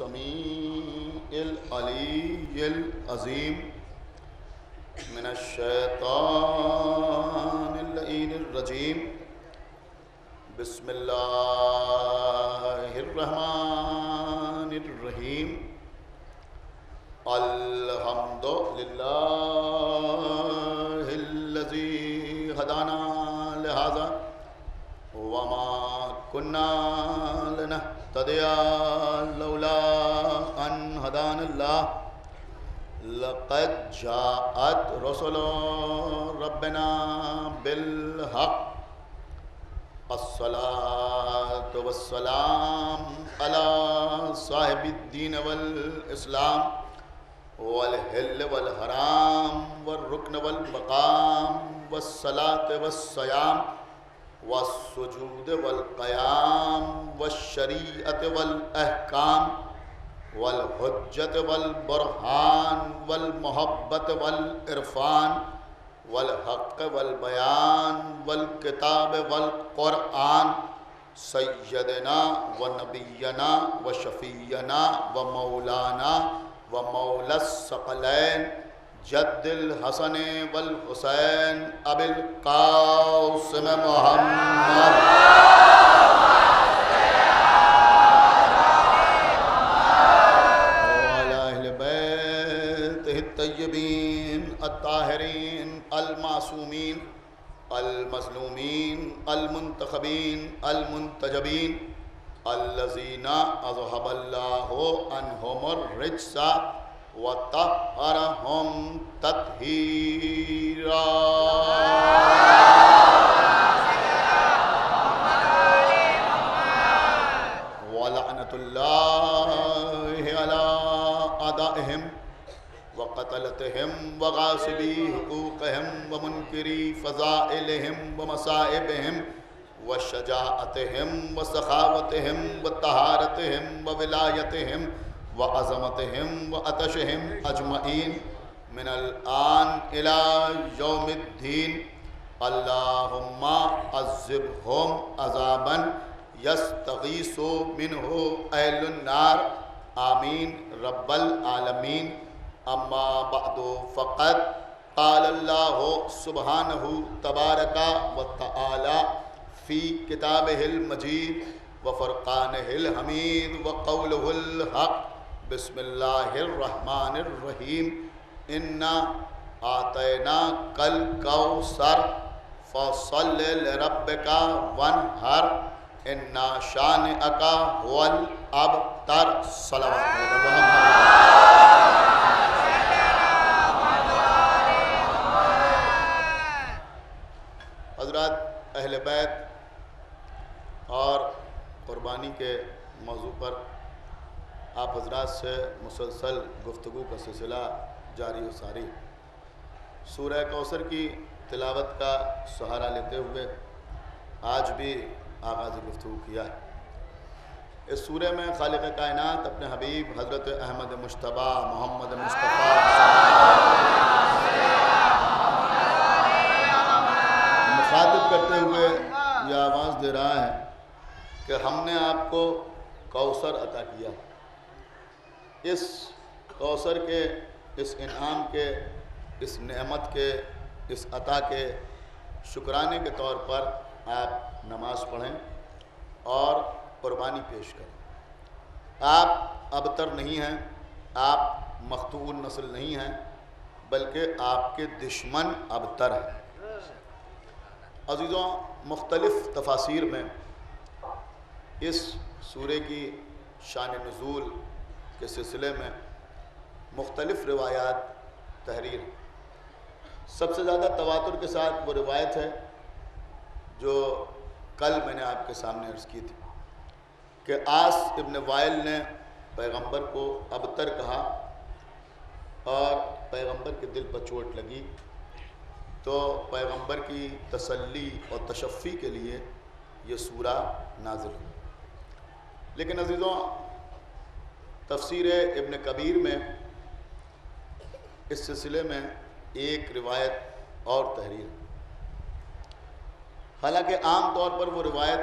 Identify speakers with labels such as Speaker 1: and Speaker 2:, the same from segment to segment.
Speaker 1: السميع العلي العظيم من الشيطان اللعين الرجيم بسم الله الرحمن الرحيم الحمد لله الذي هدانا لهذا وما كنا لنهتدي لولا أن هدانا الله لقد جاءت رسل ربنا بالحق الصلاة والسلام على صاحب الدين والإسلام والحل والحرام والركن والمقام والصلاة والصيام والسجود والقيام والشريعة والأحكام والحجة والبرهان والمحبة والعرفان والحق والبيان والكتاب والقرآن سيدنا ونبينا وشفينا ومولانا ومولى الثقلين جد الحسن والحسين أبي القاسم محمد وعلى أهل بيته الطيبين الطاهرين المعصومين المظلومين المنتخبين المنتجبين الذين أذهب الله عنهم الرجس وطهرهم تطهيرا ولعنة الله على أعدائهم وقتلتهم وغاصبي حقوقهم ومنكري فضائلهم ومصائبهم وشجاعتهم وسخاوتهم وطهارتهم وولايتهم وعظمتهم وعطشهم أجمعين من الآن إلى يوم الدين اللهم عذبهم عذابا يستغيث منه أهل النار آمين رب العالمين أما بعد فقد قال الله سبحانه تبارك وتعالى في كتابه المجيد وفرقانه الحميد وقوله الحق بسم الله الرحمن الرحيم إنا أعطيناك الكوثر فصل لربك وانحر إن شانئك هو الأبتر صلوات حضرات اہل بیت اور قربانی کے موضوع پر آپ حضرات سے مسلسل گفتگو کا سلسلہ جاری و ساری سورہ کوثر کی تلاوت کا سہارا لیتے ہوئے آج بھی آغاز گفتگو کیا ہے۔ اس سورہ میں خالق کائنات اپنے حبیب حضرت احمد مجتبی محمد مصطفیٰ مخاطب کرتے ہوئے یہ آواز دے رہا ہے کہ ہم نے آپ کو کوثر عطا کیا، اس کوثر کے، اس انعام کے، اس نعمت کے، اس عطا کے شکرانے کے طور پر آپ نماز پڑھیں اور قربانی پیش کریں۔ آپ ابتر نہیں ہیں، آپ مقطوع النسل نہیں ہیں، بلکہ آپ کے دشمن ابتر ہیں۔ عزیزوں، مختلف تفاسیر میں اس سورہ کی شان نزول کے سلسلے میں مختلف روایات تحریر ہیں۔ سب سے زیادہ تواتر کے ساتھ وہ روایت ہے جو کل میں نے آپ کے سامنے عرض کی تھی کہ آس ابن وائل نے پیغمبر کو ابتر کہا اور پیغمبر کے دل پر چوٹ لگی، تو پیغمبر کی تسلی اور تشفی کے لیے یہ سورہ نازل ہوئی۔ لیکن عزیزوں، تفسیر ابن کبیر میں اس سلسلے میں ایک روایت اور تحریر، حالانکہ عام طور پر وہ روایت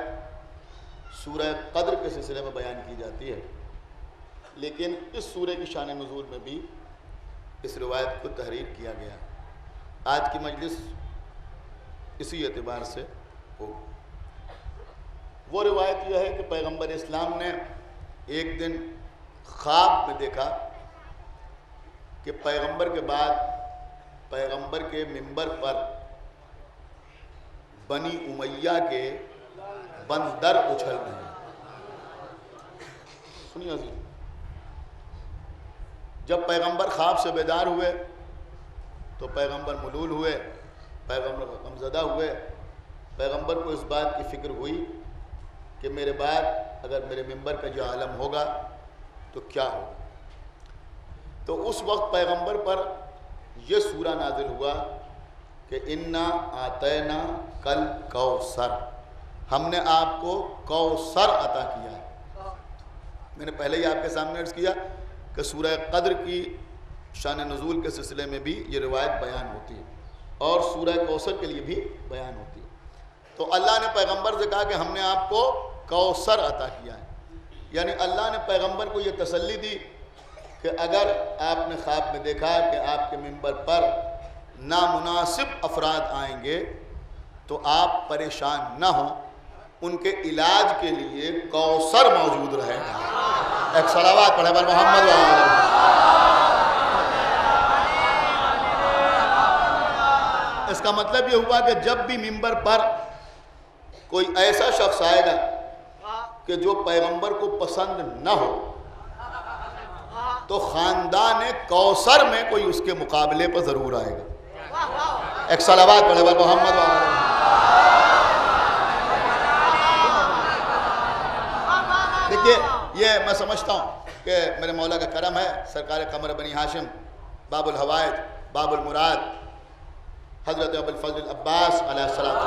Speaker 1: سورہ قدر کے سلسلے میں بیان کی جاتی ہے، لیکن اس سورہ کی شان نزول میں بھی اس روایت کو تحریر کیا گیا۔ آج کی مجلس اسی اعتبار سے ہو۔ وہ روایت یہ ہے کہ پیغمبر اسلام نے ایک دن خواب میں دیکھا کہ پیغمبر کے بعد پیغمبر کے منبر پر بنی امیہ کے بندر اچھل رہے ہیں۔ سنیے عزیز، جب پیغمبر خواب سے بیدار ہوئے تو پیغمبر ملول ہوئے، پیغمبر غمزدہ ہوئے۔ پیغمبر کو اس بات کی فکر ہوئی کہ میرے بعد اگر میرے منبر کا جو عالم ہوگا تو کیا ہوگا۔ تو اس وقت پیغمبر پر یہ سورہ نازل ہوا کہ انا آتینا کل کوثر، ہم نے آپ کو کوثر عطا کیا ہے۔ میں نے پہلے ہی آپ کے سامنے عرض کیا کہ سورہ قدر کی شان نزول کے سلسلے میں بھی یہ روایت بیان ہوتی ہے اور سورہ کوثر کے لیے بھی بیان ہوتی ہے۔ تو اللہ نے پیغمبر سے کہا کہ ہم نے آپ کو کوثر عطا کیا ہے، یعنی اللہ نے پیغمبر کو یہ تسلی دی کہ اگر آپ نے خواب میں دیکھا کہ آپ کے منبر پر نامناسب افراد آئیں گے تو آپ پریشان نہ ہوں، ان کے علاج کے لیے کوثر موجود رہے گا۔ ایک صلوات پڑھے بر محمد و آلہ۔ اس کا مطلب یہ ہوا کہ جب بھی منبر پر کوئی ایسا شخص آئے گا کہ جو پیغمبر کو پسند نہ ہو تو خاندان کوثر میں کوئی اس کے مقابلے پر ضرور آئے گا۔ ایک صلوات پڑھے بر محمد و آلہ۔ دیکھیے، یہ میں سمجھتا ہوں کہ میرے مولا کا کرم ہے، سرکار قمر بنی ہاشم باب الحوائج باب المراد حضرت ابو الفضل العباس علیہ السلام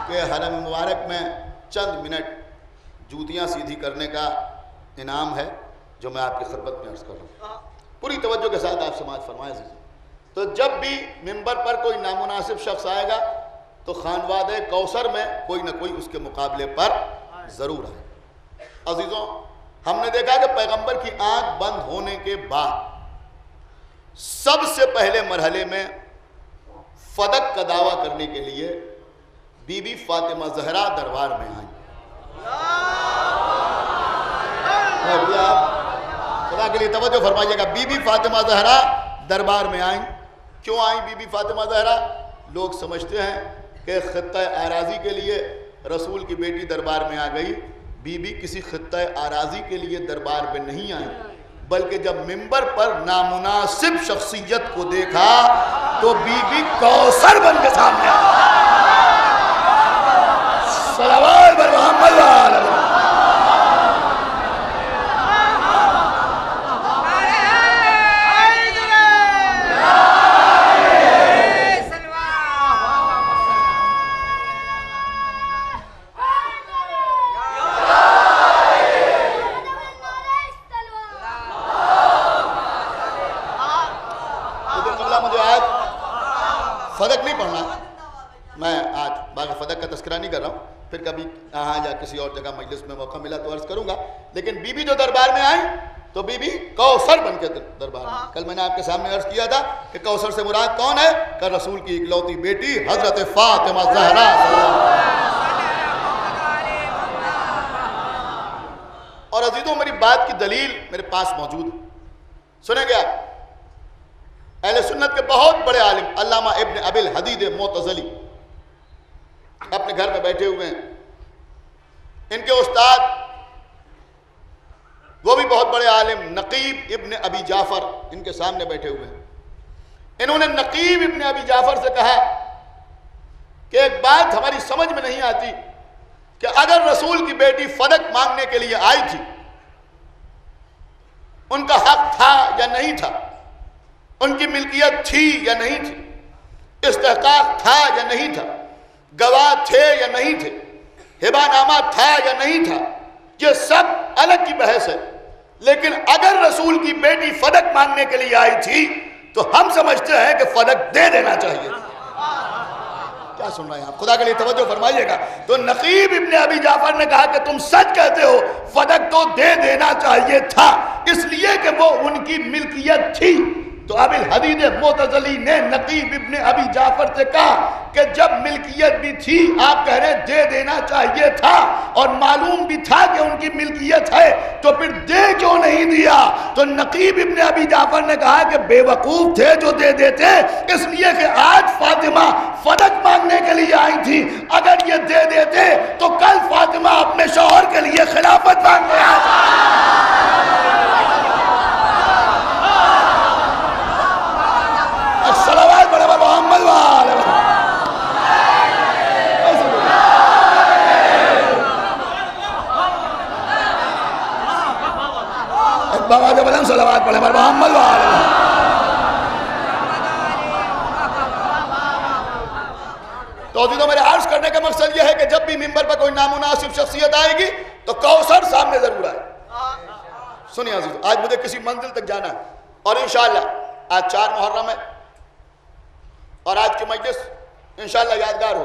Speaker 1: کہ حرم مبارک میں چند منٹ جوتیاں سیدھی کرنے کا انعام ہے جو میں آپ کی خدمت میں عرض کر رہا ہوں۔ پوری توجہ کے ساتھ آپ سماعت فرمائیں۔ تو جب بھی منبر پر کوئی نامناسب شخص آئے گا تو خانوادہ کوثر میں کوئی نہ کوئی اس کے مقابلے پر ضرور آئے۔ عزیزوں، ہم نے دیکھا کہ پیغمبر کی آنکھ بند ہونے کے بعد سب سے پہلے مرحلے میں فدق کا دعویٰ کرنے کے لیے بی بی فاطمہ زہرا دربار میں آئیں۔ خدا کے لیے توجہ فرمائیے گا، بی بی فاطمہ زہرا دربار میں آئیں۔ کیوں آئیں بی بی فاطمہ زہرا؟ لوگ سمجھتے ہیں کہ خطہ اراضی کے لیے رسول کی بیٹی دربار میں آ گئی۔ بی بی کسی خطہ اراضی کے لیے دربار میں نہیں آئی، بلکہ جب منبر پر نامناسب شخصیت کو دیکھا تو بی بی کوثر بن کے سامنے آئی۔ صلوات بر محمد و آلہ۔ فدق نہیں پڑھنا، میں آج باغ فدق کا تذکرہ نہیں کر رہا ہوں، پھر کبھی یہاں یا کسی اور جگہ مجلس میں موقع ملا تو عرض کروں گا۔ لیکن بی بی جو دربار میں آئیں تو بی بی کوثر بن کے دربار میں۔ کل میں نے آپ کے سامنے عرض کیا تھا کہ کوثر سے مراد کون ہے؟ کہ رسول کی اکلوتی بیٹی حضرت فاطمہ زہرا۔ اور عزیزوں، میری بات کی دلیل میرے پاس موجود ہے، سنیں گے آپ۔ اہل سنت کے بہت بڑے عالم علامہ ابن ابی الحدید معتزلی اپنے گھر میں بیٹھے ہوئے ہیں۔ ان کے استاد وہ بھی بہت بڑے عالم نقیب ابن ابی جعفر ان کے سامنے بیٹھے ہوئے ہیں۔ انہوں نے نقیب ابن ابی جعفر سے کہا کہ ایک بات ہماری سمجھ میں نہیں آتی کہ اگر رسول کی بیٹی فدق مانگنے کے لیے آئی تھی، ان کا حق تھا یا نہیں تھا، ان کی ملکیت تھی یا نہیں تھی، استحقاق تھا یا نہیں تھا، گواہ تھے یا نہیں تھے، ہبہ نامہ تھا یا نہیں تھا، یہ سب الگ کی بحث ہے۔ لیکن اگر رسول کی بیٹی فدق مانگنے کے لیے آئی تھی تو ہم سمجھتے ہیں کہ فدق دے دینا چاہیے۔ کیا سن رہے ہیں آپ؟ خدا کے لیے توجہ فرمائیے گا. تو نقیب ابن ابی جعفر نے کہا کہ تم سچ کہتے ہو، فدق تو دے دینا چاہیے تھا، اس لیے کہ وہ ان کی ملکیت تھی. تو ابی الحدید معتزلی نے نقیب ابن ابی جعفر سے کہا کہ جب ملکیت بھی تھی، آپ کہہ رہے دے دینا چاہیے تھا، اور معلوم بھی تھا کہ ان کی ملکیت ہے، تو پھر دے کیوں نہیں دیا؟ تو نقیب ابن ابی جعفر نے کہا کہ بے وقوف تھے جو دے دیتے، اس لیے کہ آج فاطمہ فدق مانگنے کے لیے آئی تھی، اگر یہ دے دیتے تو کل فاطمہ اپنے شوہر کے لیے خلافت مانگنے آئی. صلوات بڑے محمد والے بابا جو بلند صلوات پڑھے بڑے محمد والے. تو عزیزوں میرے عرض کرنے کا مقصد یہ ہے کہ جب بھی ممبر پر کوئی نامناسب شخصیت آئے گی تو کوثر سامنے ضرور آئے. سنیے عزیزوں، آج مجھے کسی منزل تک جانا ہے، اور انشاءاللہ آج 4 محرم ہے، اور آج کی مجلس انشاءاللہ یادگار ہو.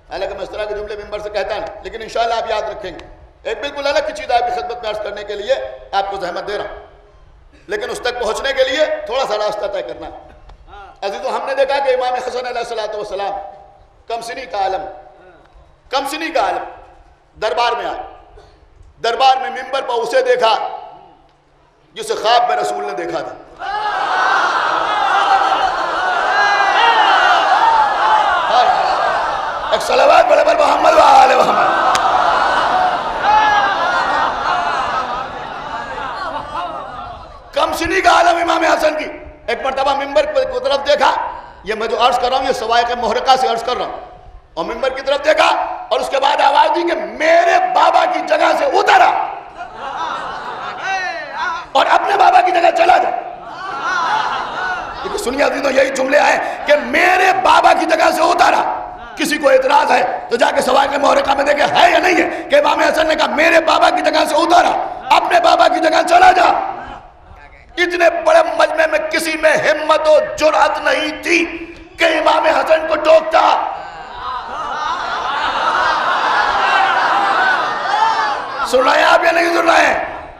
Speaker 1: حالانکہ میں اس طرح کے جملے ممبر سے کہتا نہیں، لیکن انشاءاللہ آپ یاد رکھیں گے. ایک بالکل الگ کی چیز آپ کی خدمت میں عرض کرنے کے لیے آپ کو زحمت دے رہا ہوں، لیکن اس تک پہنچنے کے لیے تھوڑا سا راستہ طے کرنا ہے. عزیزو، ہم نے دیکھا کہ امام حسن علیہ السلام کم سنی کا عالم دربار میں آئے. دربار میں ممبر پر اسے دیکھا جسے خواب میں رسول نے دیکھا تھا. ایک صلوات بڑے پر محمد وآل محمد. کم سنی کا عالم امام حسن کی ایک مرتبہ ممبر کی طرف دیکھا. یہ میں جو عرض کر رہا ہوں یہ سوائق محرقہ سے عرض کر رہا ہوں. اور ممبر کی طرف دیکھا اور اس کے بعد آواز دی کہ میرے بابا کی جگہ سے اترا اور اپنے بابا کی جگہ چلا جا. سنیے عزیزوں، یہی جملے آئے کہ میرے بابا کی جگہ سے اترا. کسی کو اعتراض ہے تو جا کے سوائق محرقہ میں دیکھے ہے یا نہیں ہے کہ امام حسن نے کہا میرے بابا کی جگہ سے اترا، اپنے بابا کی جگہ چلا جا. اتنے بڑے مجمع میں کسی میں ہمت و جرأت نہیں تھی کہ امام حسن کو ٹوکتا. سن رہے ہیں آپ یا نہیں سن رہے ہیں؟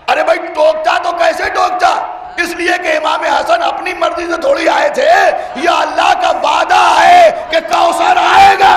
Speaker 1: ارے بھائی ٹوکتا تو کیسے ٹوکتا؟ اس لیے کہ امام حسن اپنی مرضی سے تھوڑی آئے تھے، یا اللہ کا وعدہ ہے کہ کوثر آئے گا.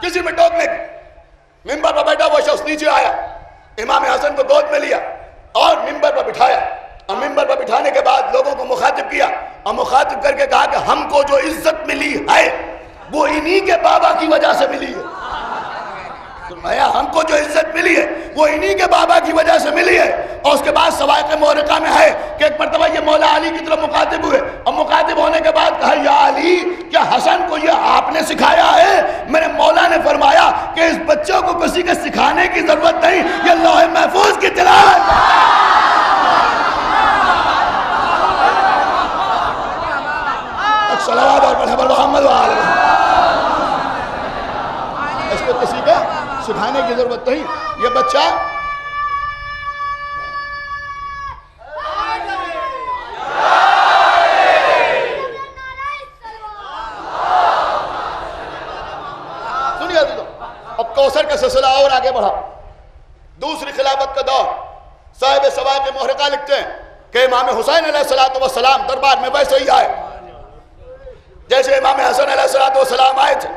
Speaker 1: کسی میں ٹوکنے کی. ممبر پر بیٹھا وہ شخص نیچے آیا، امام حسن کو گود میں لیا اور ممبر پر بٹھایا. اور ممبر پر بٹھانے کے بعد لوگوں کو مخاطب کیا اور مخاطب کر کے کہا کہ ہم کو جو عزت ملی ہے وہ انہی کے بابا کی وجہ سے ملی ہے. ہم کو جو عزت ملی ہے وہ انہی کے بابا کی وجہ سے ملی ہے. اور اس کے بعد سوائق محرقہ میں ہے کہ ایک مرتبہ یہ مولا علی کی طرف مخاطب ہوئے اور مخاطب ہونے کے بعد کہا یا علی، کیا حسن کو یہ آپ نے سکھایا ہے؟ میرے مولا نے فرمایا کہ اس بچوں کو کسی کے سکھانے کی ضرورت نہیں، یہ لوح محفوظ کی تلاوت. صلوات اور پڑھے محمد وآل محمد. اس کو کسی کا سکھانے کی ضرورت نہیں. یہ بچہ سنیے اب کوثر کا سلسلہ اور آگے بڑھا. دوسری خلافت کا دور. صاحب سوائق محرقہ لکھتے ہیں کہ امام حسین علیہ السلام دربار میں ویسے ہی آئے جیسے امام حسن علیہ السلام آئے تھے،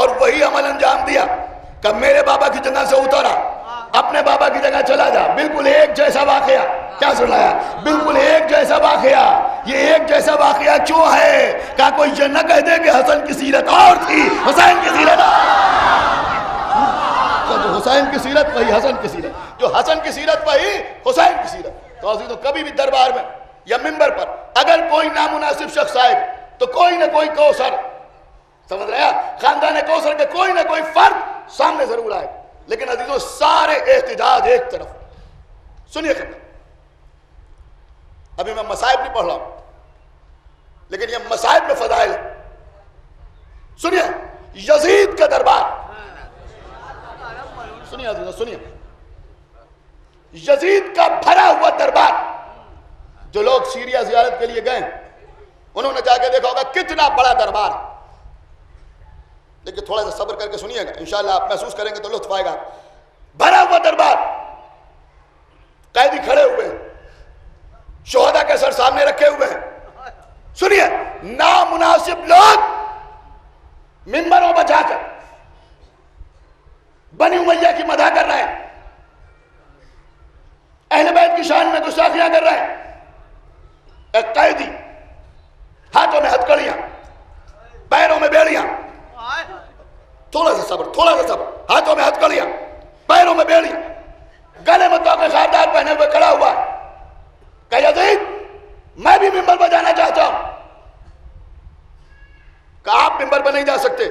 Speaker 1: اور وہی عمل انجام دیا کہ میرے بابا کی جگہ سے اترا، اپنے بابا کی جگہ چلا جا. بالکل ایک جیسا واقعہ. کیا سنایا؟ بالکل ایک جیسا واقعہ. یہ ایک جیسا واقعہ کیوں ہے؟ کہا کوئی یہ نہ کہہ دے کہ حسن کی سیرت اور تھی، حسین کی سیرت جو حسین کی سیرت وہی حسن کی سیرت، جو حسن کی سیرت وہی حسین کی سیرت. تو عزیزو، کبھی بھی دربار میں یا منبر پر اگر کوئی نامناسب شخص آئے تو کوئی نہ کوئی کوثر، سمجھ رہے ہیں، خاندان کوثر کے کوئی نہ کوئی فرد سامنے ضرور آئے، لیکن عزیزوں سارے احتجاج ایک طرف. سنیے خبر، ابھی میں مصائب نہیں پڑھ رہا ہوں لیکن یہ مصائب میں فضائل ہے. سنیے یزید کا دربار، سنیے عزیزوں سنیے، یزید کا بھرا ہوا دربار. جو لوگ سیریا زیارت کے لیے گئے انہوں نے جا کے دیکھا ہوگا کتنا بڑا دربار. لیکن تھوڑا سا صبر کر کے سنیے گا، انشاءاللہ آپ محسوس کریں گے تو لطف آئے گا. بھرا ہوا دربار، قیدی کھڑے ہوئے ہیں، شہداء کے سر سامنے رکھے ہوئے ہیں. سنیے نامناسب لوگ منبروں پر جا کر بنی امیہ کی مدح کر رہے ہیں، اہل بیت کی شان میں گستاخیاں کر رہے ہیں. ایک قیدی ہاتھوں میں ہتھکڑیاں، پیروں میں بیڑیاں، تھوڑا سا صبر، ہاتھوں میں ہتھکڑیاں، پیروں میں بیڑیاں، گلے میں توقع خاردار پہنے ہوئے کھڑا ہوا کہ یزید میں بھی منبر پر جانا چاہتا ہوں. کہ آپ منبر پر نہیں جا سکتے.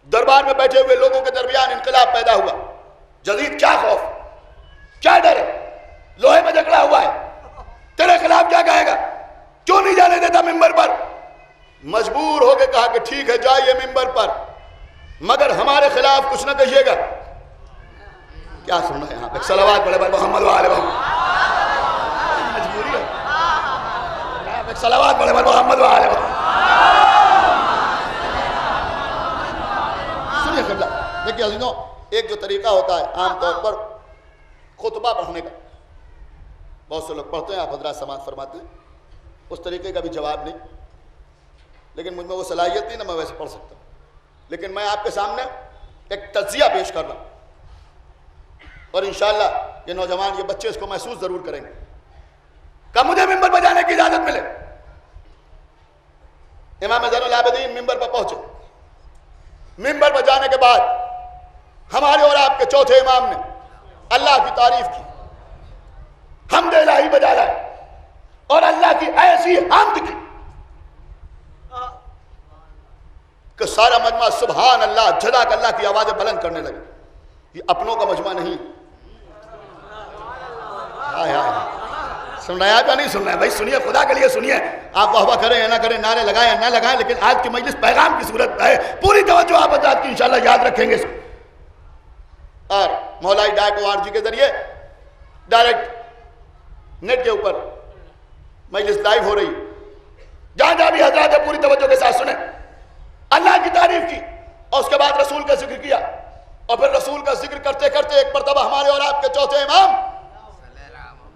Speaker 1: دربار میں بیٹھے ہوئے لوگوں کے درمیان انقلاب پیدا ہوا. یزید کیا خوف، کیا ڈر ہے، لوہے میں جکڑا ہوا ہے، تیرے خلاف کیا کہے گا، کیوں نہیں جانے دیتا منبر پر. مجبور ہو کے کہا کہ ٹھیک ہے جائیے منبر پر، مگر ہمارے خلاف کچھ نہ کہیے گا. کیا سننا ہے یہاں پہ، صلوات پڑھے بھائی محمد وآلہ محمد. مجبوری ہے، صلوات پڑھے بھائی محمد وآلہ محمد. سنیے قبلہ، دیکھیے عزیزوں ایک جو طریقہ ہوتا ہے عام طور پر خطبہ پڑھنے کا، بہت سے لوگ پڑھتے ہیں، آپ حضرات سماعت فرماتے ہیں، اس طریقے کا بھی جواب نہیں. لیکن مجھ میں وہ صلاحیت نہیں نہ میں ویسے پڑھ سکتا. لیکن میں آپ کے سامنے ایک تجزیہ پیش کر رہا ہوں، اور انشاءاللہ یہ نوجوان، یہ بچے اس کو محسوس ضرور کریں گے کہ مجھے منبر پر جانے کی اجازت ملے. امام زین العابدین منبر پر پہنچے. منبر پر جانے کے بعد ہمارے اور آپ کے چوتھے امام نے اللہ کی تعریف کی، حمد الہی بجا لائے اور اللہ کی ایسی حمد کی کہ سارا مجمع سبحان اللہ جھلاک اللہ کی آوازیں بلند کرنے لگے. یہ اپنوں کا مجمع نہیں. سن رہے ہیں یا نہیں سن رہے ہیں بھائی؟ سنیے، خدا کے لیے سنیے. آپ واہ واہ کریں یا نہ کریں، نعرے لگائیں یا نہ لگائیں، لیکن آج کی مجلس پیغام کی صورت ہے. پوری توجہ آپ حضرات کی انشاءاللہ یاد رکھیں گے. اور مولائی ڈائیکو کے ذریعے ڈائریکٹ نیٹ کے اوپر مجلس لائیو ہو رہی. جہاں جہاں بھی حضرات ہے پوری توجہ کے ساتھ سنیں. اللہ کی تعریف کی اور اس کے بعد رسول کا ذکر کیا، اور پھر رسول کا ذکر کرتے کرتے ایک مرتبہ ہمارے اور آپ کے چوتھے امام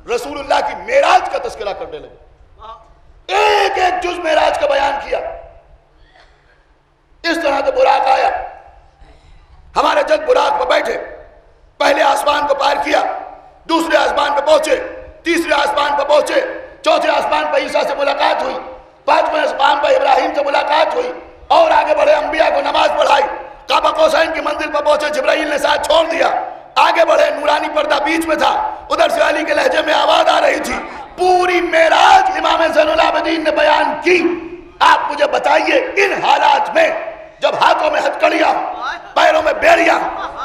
Speaker 1: رسول اللہ کی معراج کا تذکرہ کرنے لگے. ایک ایک جز معراج کا بیان کیا. اس طرح سے براق آیا، ہمارے جج براق پر بیٹھے، پہلے آسمان کو پار کیا، دوسرے آسمان پہ پہنچے، تیسرے آسمان پہ پہنچے، چوتھے آسمان پہ عیسیٰ سے ملاقات ہوئی، پانچویں آسمان پہ ابراہیم سے ملاقات ہوئی، اور آگے بڑھے انبیاء کو نماز پڑھائی. قاب قوسین کی منزل پر پہنچے، جبرائیل نے ساتھ چھوڑ دیا. آگے بڑھے، نورانی پردہ بیچ میں تھا، ادھر سے علی کے لہجے میں آواز آ رہی تھی. پوری معراج امام زین العابدین نے بیان کی. آپ مجھے بتائیے ان حالات میں جب ہاتھوں میں ہتھکڑیاں، پیروں میں بیڑیاں،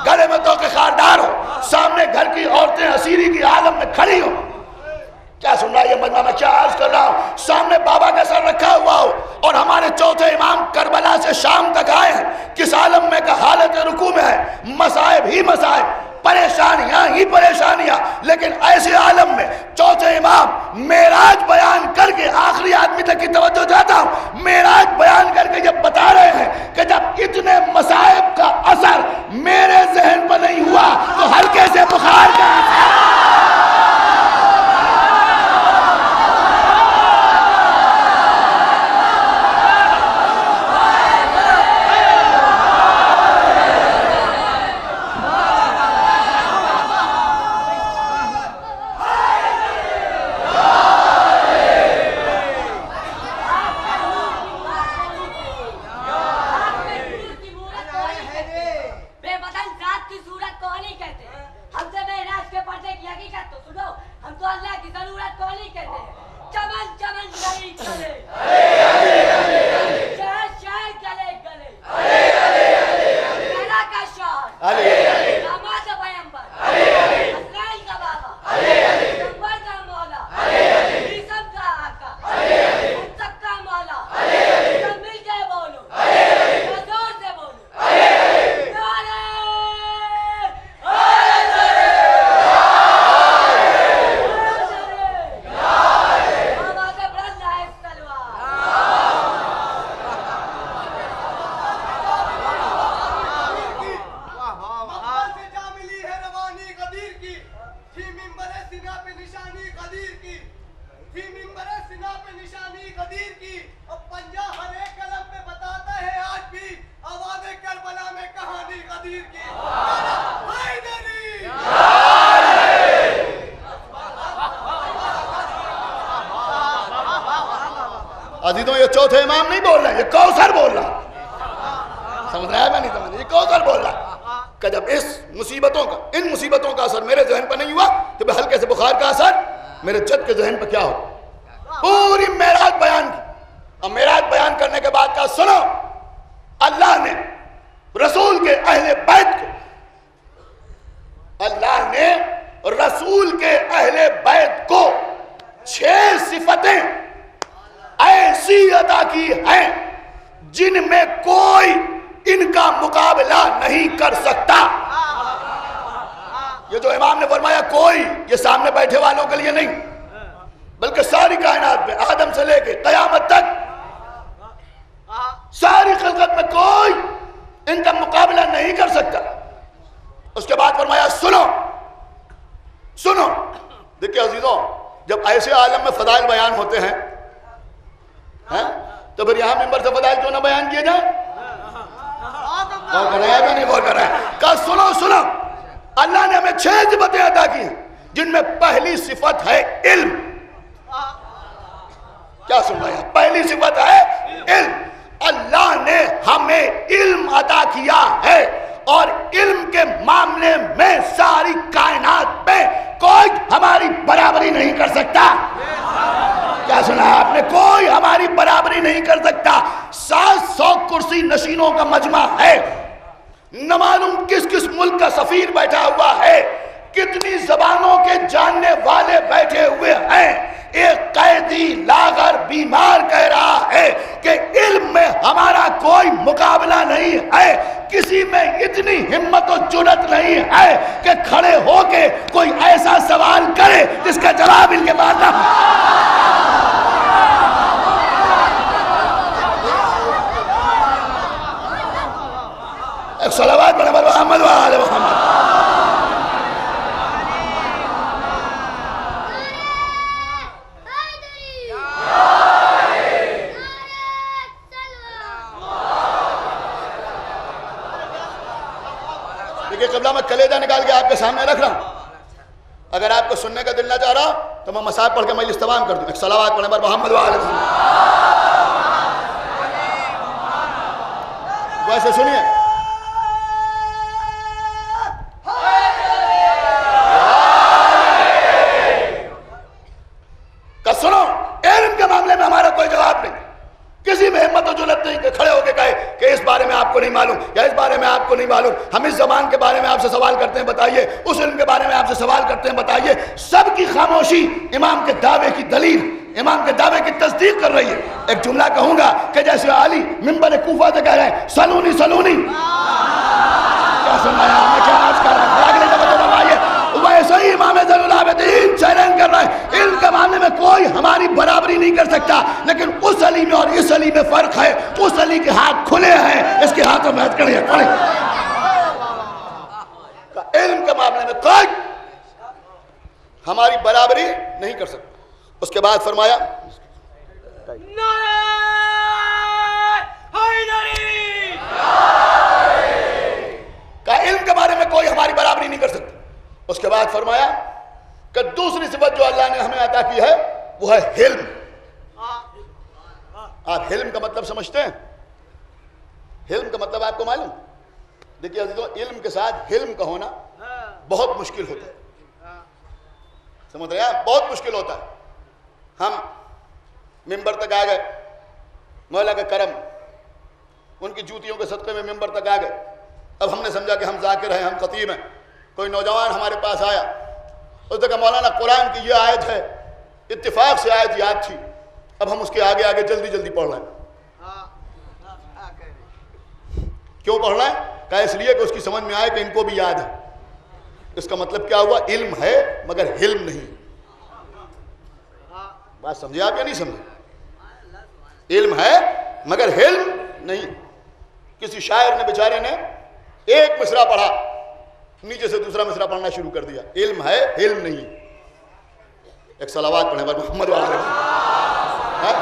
Speaker 1: گلے میں توقع خاردار ہو، سامنے گھر کی عورتیں اسیری کی عالم میں کھڑی ہو، کیا سن رہا ہے یہ مجمع؟ میں کیا عرض کر رہا ہوں؟ سامنے بابا کا سر رکھا ہوا ہو اور ہمارے چوتھے امام کربلا سے شام تک آئے ہیں. کس عالم میں کا حالت رکوع میں ہے، مصائب ہی مصائب، پریشانیاں ہی پریشانیاں، لیکن ایسے عالم میں چوتھے امام معراج بیان کر کے، آخری آدمی تک کی توجہ چاہتا ہوں، معراج بیان کر کے جب بتا رہے ہیں کہ جب اتنے مصائب کا اثر میرے ذہن پر نہیں ہوا تو ہلکے سے بخار کا
Speaker 2: بے بدن ذات کی صورت کو علی کہتے ہیں. ہم سے معراج کے پردے
Speaker 1: عزیزوں یہ چوتھے امام نہیں بول رہے ہیں، یہ کوثر بول رہا، سمجھ رہا ہے میں نہیں سمجھ رہا، یہ کوثر بول رہا کہ جب ان مصیبتوں کا اثر میرے ذہن پر نہیں ہوا تو ہلکے سے بخار کا اثر میرے جد کے ذہن پر کیا ہو؟ پوری معراج بیان کی، اور معراج بیان کرنے کے بعد کہا سنو، اللہ نے رسول کے اہل بیت کو، اللہ نے رسول کے اہل بیت کو 6 صفتیں ایسی عطا کی ہیں جن میں کوئی ان کا مقابلہ نہیں کر سکتا۔ یہ جو امام نے فرمایا کوئی، یہ سامنے بیٹھے والوں کے لیے نہیں بلکہ ساری کائنات میں آدم سے لے کے قیامت تک ساری خلقت میں کوئی ان کا مقابلہ نہیں کر سکتا۔ اس کے بعد فرمایا سنو، دیکھیں عزیزوں، جب ایسے عالم میں فضائل بیان ہوتے ہیں تو پھر یہاں ممبر سے فضائل کیوں نہ بیان کیے جائیں؟ غور کر رہے ہیں کہ نہیں غور کر رہے ہیں؟ کہا سنو، اللہ نے ہمیں 6 صفتیں عطا کی ہیں جن میں پہلی صفت ہے علم۔ کیا سن رہے ہیں؟ پہلی صفت ہے علم۔ اللہ نے ہمیں علم عطا کیا ہے، اور علم کے معاملے میں ساری کائنات میں کوئی ہماری برابری نہیں کر سکتا۔ کیا سنا آپ نے؟ کوئی ہماری برابری نہیں کر سکتا۔ 700 کرسی نشینوں کا مجمع ہے، نہ معلوم کس کس ملک کا سفیر بیٹھا ہوا ہے، کتنی زبانوں کے جاننے والے بیٹھے ہوئے ہیں، ایک قیدی لاغر بیمار کہہ رہا ہے کہ علم میں ہمارا کوئی مقابلہ نہیں ہے، کسی میں اتنی ہمت و جرأت نہیں ہے کہ کھڑے ہو کے کوئی ایسا سوال کرے جس کا جواب ان کے پاس نہ ہو۔ ایک صلوات پڑھیں محمد و آل محمد۔ دیکھیں قبلہ میں کلیجہ نکال کے آپ کے سامنے رکھ رہا ہوں، اگر آپ کو سننے کا دل نہ چاہ رہا تو میں مصاحب پڑھ کے مجلس تمام کر دوں۔ ایک صلوات پڑھیں محمد و آل محمد۔ ویسے سنیے، سنو، علم کے معاملے میں ہمارا کوئی جواب نہیں، کسی میں ہمت و جرأت نہیں کہ کھڑے ہو کے کہے کہ اس بارے میں آپ کو نہیں معلوم یا اس بارے میں آپ کو نہیں معلوم، ہم اس زبان کے بارے میں آپ سے سوال کرتے ہیں بتائیے، اس علم کے بارے میں آپ سے سوال کرتے ہیں بتائیے۔ سب کی خاموشی امام کے دعوے کی دلیل، امام کے دعوے کی تصدیق کر رہی ہے۔ ایک جملہ کہوں گا کہ جیسے علی ممبر کوفہ سے کہہ رہے ہیں سلونی سلونی، کیا سن رہے ہیں آپ؟ میں کیا عرض کر رہا ہوں؟ اگلے جگہ فرمائیے ویسے ہی امام زین العابدین چیلنج کر رہے ہیں، علم کے معاملے میں کوئی ہماری برابری نہیں کر سکتا، لیکن اس علی میں اور اس علی میں فرق ہے، اس علی کے ہاتھ کھلے ہیں، اس کے ہاتھوں میں ہتھکڑی ہے، پڑھیں۔ علم کے معاملے میں کوئی ہماری برابری نہیں کر سکتا۔ اس کے بعد فرمایا کہ علم کے بارے میں کوئی ہماری برابری نہیں کر سکتا۔ اس کے بعد فرمایا کہ دوسری صفت جو اللہ نے ہمیں عطا کی ہے وہ ہے حلم۔ آپ حلم کا مطلب سمجھتے ہیں؟ حلم کا مطلب آپ کو معلوم؟ دیکھیے عزیزوں، علم کے ساتھ حلم کا ہونا بہت مشکل ہوتا ہے، سمجھ رہے ہیں؟ بہت مشکل ہوتا ہے۔ ہم ممبر تک آ گئے، مولا کا کرم، ان کی جوتیوں کے صدقے میں ممبر تک آ گئے۔ اب ہم نے سمجھا کہ ہم ذاکر ہیں، ہم خطیب ہیں۔ کوئی نوجوان ہمارے پاس آیا، اس نے کہا مولانا قرآن کی یہ آیت ہے، اتفاق سے آیت یاد تھی، اب ہم اس کے آگے آگے جلدی جلدی پڑھ رہے ہیں۔ کیوں پڑھ رہے ہیں؟ کہا اس لیے کہ اس کی سمجھ میں آئے کہ ان کو بھی یاد ہے۔ اس کا مطلب کیا ہوا؟ علم ہے مگر حلم نہیں۔ بات سمجھے آپ یا نہیں سمجھے؟ علم ہے مگر حلم نہیں۔ کسی شاعر نے بیچارے نے ایک مصرع پڑھا، نیچے سے دوسرا مصرع پڑھنا شروع کر دیا، علم ہے حلم نہیں۔ ایک صلوات پڑھیں محمد و آل محمد۔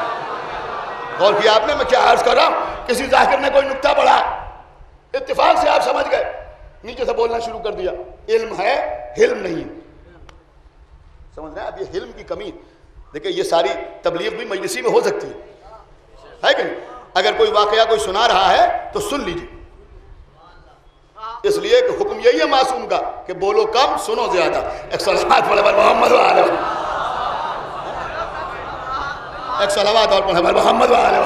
Speaker 1: غور کیا آپ نے میں کیا عرض کر رہا ہوں؟ کسی ذاکر نے کوئی نکتہ پڑھا، اتفاق سے آپ سمجھ گئے، نیچے سے بولنا شروع کر دیا، علم ہے حلم نہیں۔ سمجھ رہے ہیں آپ؟ یہ حلم کی کمی، دیکھیں یہ ساری تبلیغ بھی مجلسی میں ہو سکتی ہے، ہے کہ نہیں؟ اگر کوئی واقعہ کوئی سنا رہا ہے تو سن لیجیے، اس لیے کہ حکم یہی ہے معصوم کا کہ بولو کم سنو زیادہ. ایک صلوات پڑھے بر محمد وآلہ، ایک صلوات اور پڑھے بر محمد وآلہ.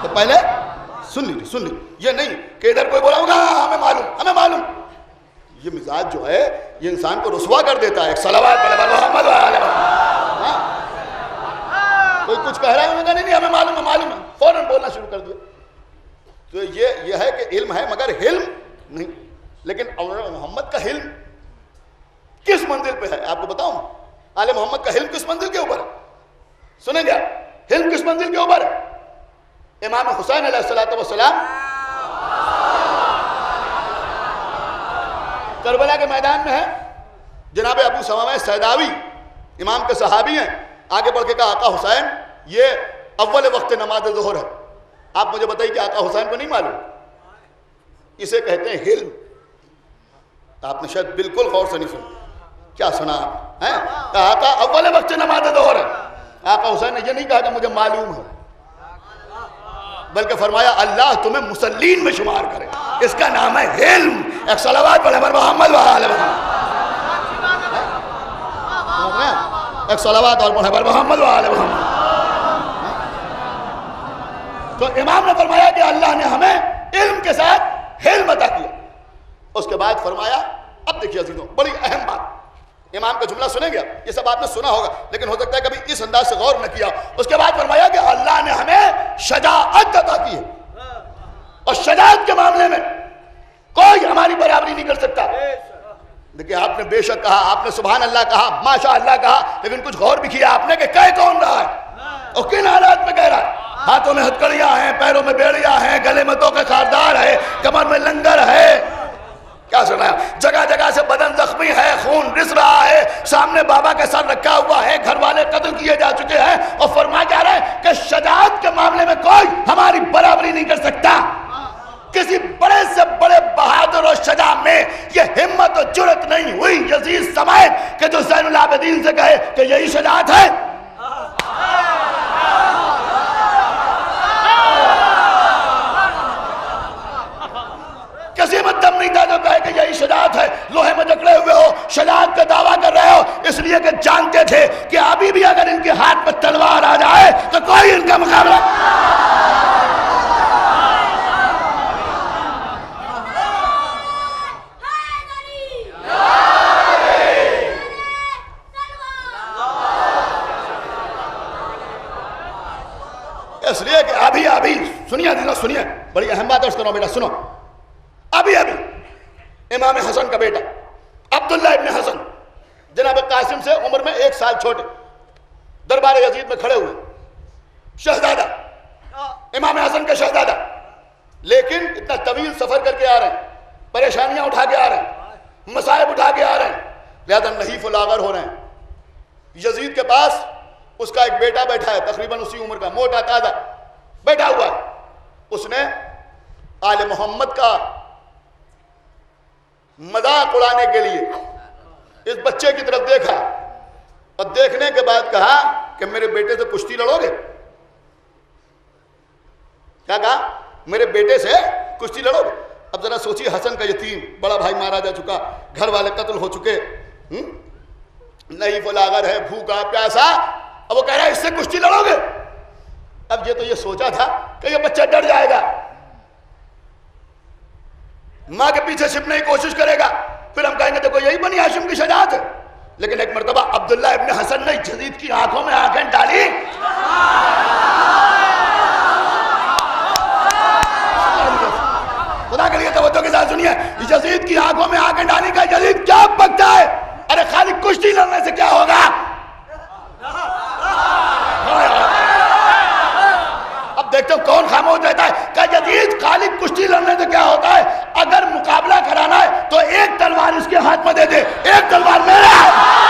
Speaker 1: تو پہلے سن لیجیے، یہ نہیں کہ ادھر کوئی بولا ہوگا ہمیں معلوم. یہ مزاج جو ہے یہ انسان کو رسوا کر دیتا ہے. ایک صلوات پڑھے بر محمد وآلہ. کوئی کچھ کہہ رہا ہے انہوں نے نہیں ہمیں معلوم ہے، فوراً بولنا شروع کر دیا. تو یہ ہے کہ علم ہے مگر حلم نہیں. لیکن محمد کا حلم کس منزل پہ ہے آپ کو بتاؤں؟ آل محمد کا حلم کس منزل کے اوپر ہے؟ سنیں گے آپ، حلم کس منزل کے اوپر ہے؟ امام حسین علیہ السلام کربلا کے میدان میں ہے. جناب ابو ثمامہ سیداوی امام کے صحابی ہیں، آگے بڑھ کے کہا آقا حسین یہ اول وقت نماز ظہر ہے. آپ مجھے بتائیے کہ آقا حسین کو نہیں معلوم؟ اسے کہتے ہیں حلم. آپ نے شاید بالکل غور سے نہیں سنا. کیا سنا آپ؟ کہا آقا اول وقت نماز ظہر ہے. آقا حسین نے یہ نہیں کہا کہ مجھے معلوم ہے، بلکہ فرمایا اللہ تمہیں مسلین میں شمار کرے، اس کا نام ہے علم. ایک صلوات پڑھے بر محمد وآلہ محمد. ایک صلوات اور پڑھے بر محمد وآلہ محمد. تو امام نے فرمایا کہ اللہ نے ہمیں علم کے ساتھ علم عطا کیا. اس کے بعد فرمایا، اب دیکھیے عزیزوں بڑی اہم بات، امام کا جملہ سنیں گے، یہ سب آپ نے سنا ہوگا لیکن ہو سکتا ہے کبھی اس انداز سے غور نہ کیا. اس کے بعد فرمایا کہ اللہ نے ہمیں شجاعت عطا کی ہے، اور شجاعت کے معاملے میں کوئی ہماری برابری نہیں کر سکتا. دیکھیے آپ نے بے شک کہا، آپ نے سبحان اللہ کہا، ماشاء اللہ کہا، لیکن کچھ غور بھی کیا آپ نے کہ کہہ کون رہا ہے اور کن حالات میں کہہ رہا ہے؟ ہاتھوں میں ہتکڑیاں ہیں، پیروں میں بیڑیاں ہیں، گلے میں تو کے خاردار ہے، کمر میں لنگر ہے. کیا سنا ہے؟ جگہ جگہ سے بدن زخمی ہے، خون رس رہا ہے، سامنے بابا کے سر رکھا ہوا ہے، گھر والے قتل کیے جا چکے ہیں، اور فرما جا رہے ہیں کہ شجاعت کے معاملے میں کوئی ہماری برابری نہیں کر سکتا. کسی بڑے سے بڑے بہادر اور شجاع میں یہ ہمت و جرت نہیں ہوئی یزید سمیت کہ جو زین العابدین سے کہے کہ یہی شجاعت ہے. کسی میں دم نہیں تھا جو کہے کہ یہی شجاعت ہے. لوہے میں جکڑے ہوئے ہو، شجاعت کا دعویٰ کر رہے ہو، اس لیے کہ جانتے تھے کہ ابھی بھی اگر ان کے ہاتھ میں تلوار آ جائے تو کوئی ان کا مقابلہ. اس لیے کہ ابھی سنیے بڑی اہم بات ہے، بیٹا سنو. ابھی امام حسن کا بیٹا عبداللہ ابن حسن جناب قاسم سے عمر میں 1 سال چھوٹے، دربار یزید میں کھڑے ہوئے، شہزادہ، امام حسن کا شہزادہ، لیکن اتنا طویل سفر کر کے آ رہے ہیں، پریشانیاں اٹھا کے آ رہے ہیں، مصائب اٹھا کے آ رہے ہیں، لہذا نحیف و لاغر ہو رہے ہیں. یزید کے پاس اس کا ایک بیٹا بیٹھا ہے، تقریباً اسی عمر کا، موٹا تازہ بیٹھا ہوا ہے. اس نے آل محمد کا مذاق اڑانے کے لیے اس بچے کی طرف دیکھا، اور دیکھنے کے بعد کہا کہ میرے بیٹے سے کشتی لڑو گے؟ کیا کہا؟ میرے بیٹے سے کشتی لڑو گے؟ اب ذرا سوچیے، حسن کا یتیم، بڑا بھائی مارا جا چکا، گھر والے قتل ہو چکے، نحیف و لاغر ہے، بھوکا پیاسا، اب وہ کہہ رہا ہے اس سے کشتی لڑو گے؟ اب یہ تو یہ سوچا تھا کہ یہ بچہ ڈر جائے گا، ماں کے پیچھے چھپنے کی کوشش کرے گا، پھر ہم کہیں گے دیکھو یہی بنی ہاشم کی شجاعت ہے. لیکن ایک مرتبہ عبداللہ ابن حسن نے یزید کی آنکھوں میں آنکھیں ڈالی، خدا کے لیے توجہ کے ساتھ سنیے، یزید کی آنکھوں میں آنکھیں ڈالی کا یزید کیا بکتا ہے؟ ارے خالی کشتی لڑنے سے کیا ہوگا؟ اب دیکھتے ہو کون خاموش رہتا ہے کہ یزید خالی کشتی لڑنے سے کیا ہوتا ہے؟ اگر مقابلہ کرانا ہے تو ایک تلوار اس کے ہاتھ میں دے دے، ایک تلوار میرے ہاتھ.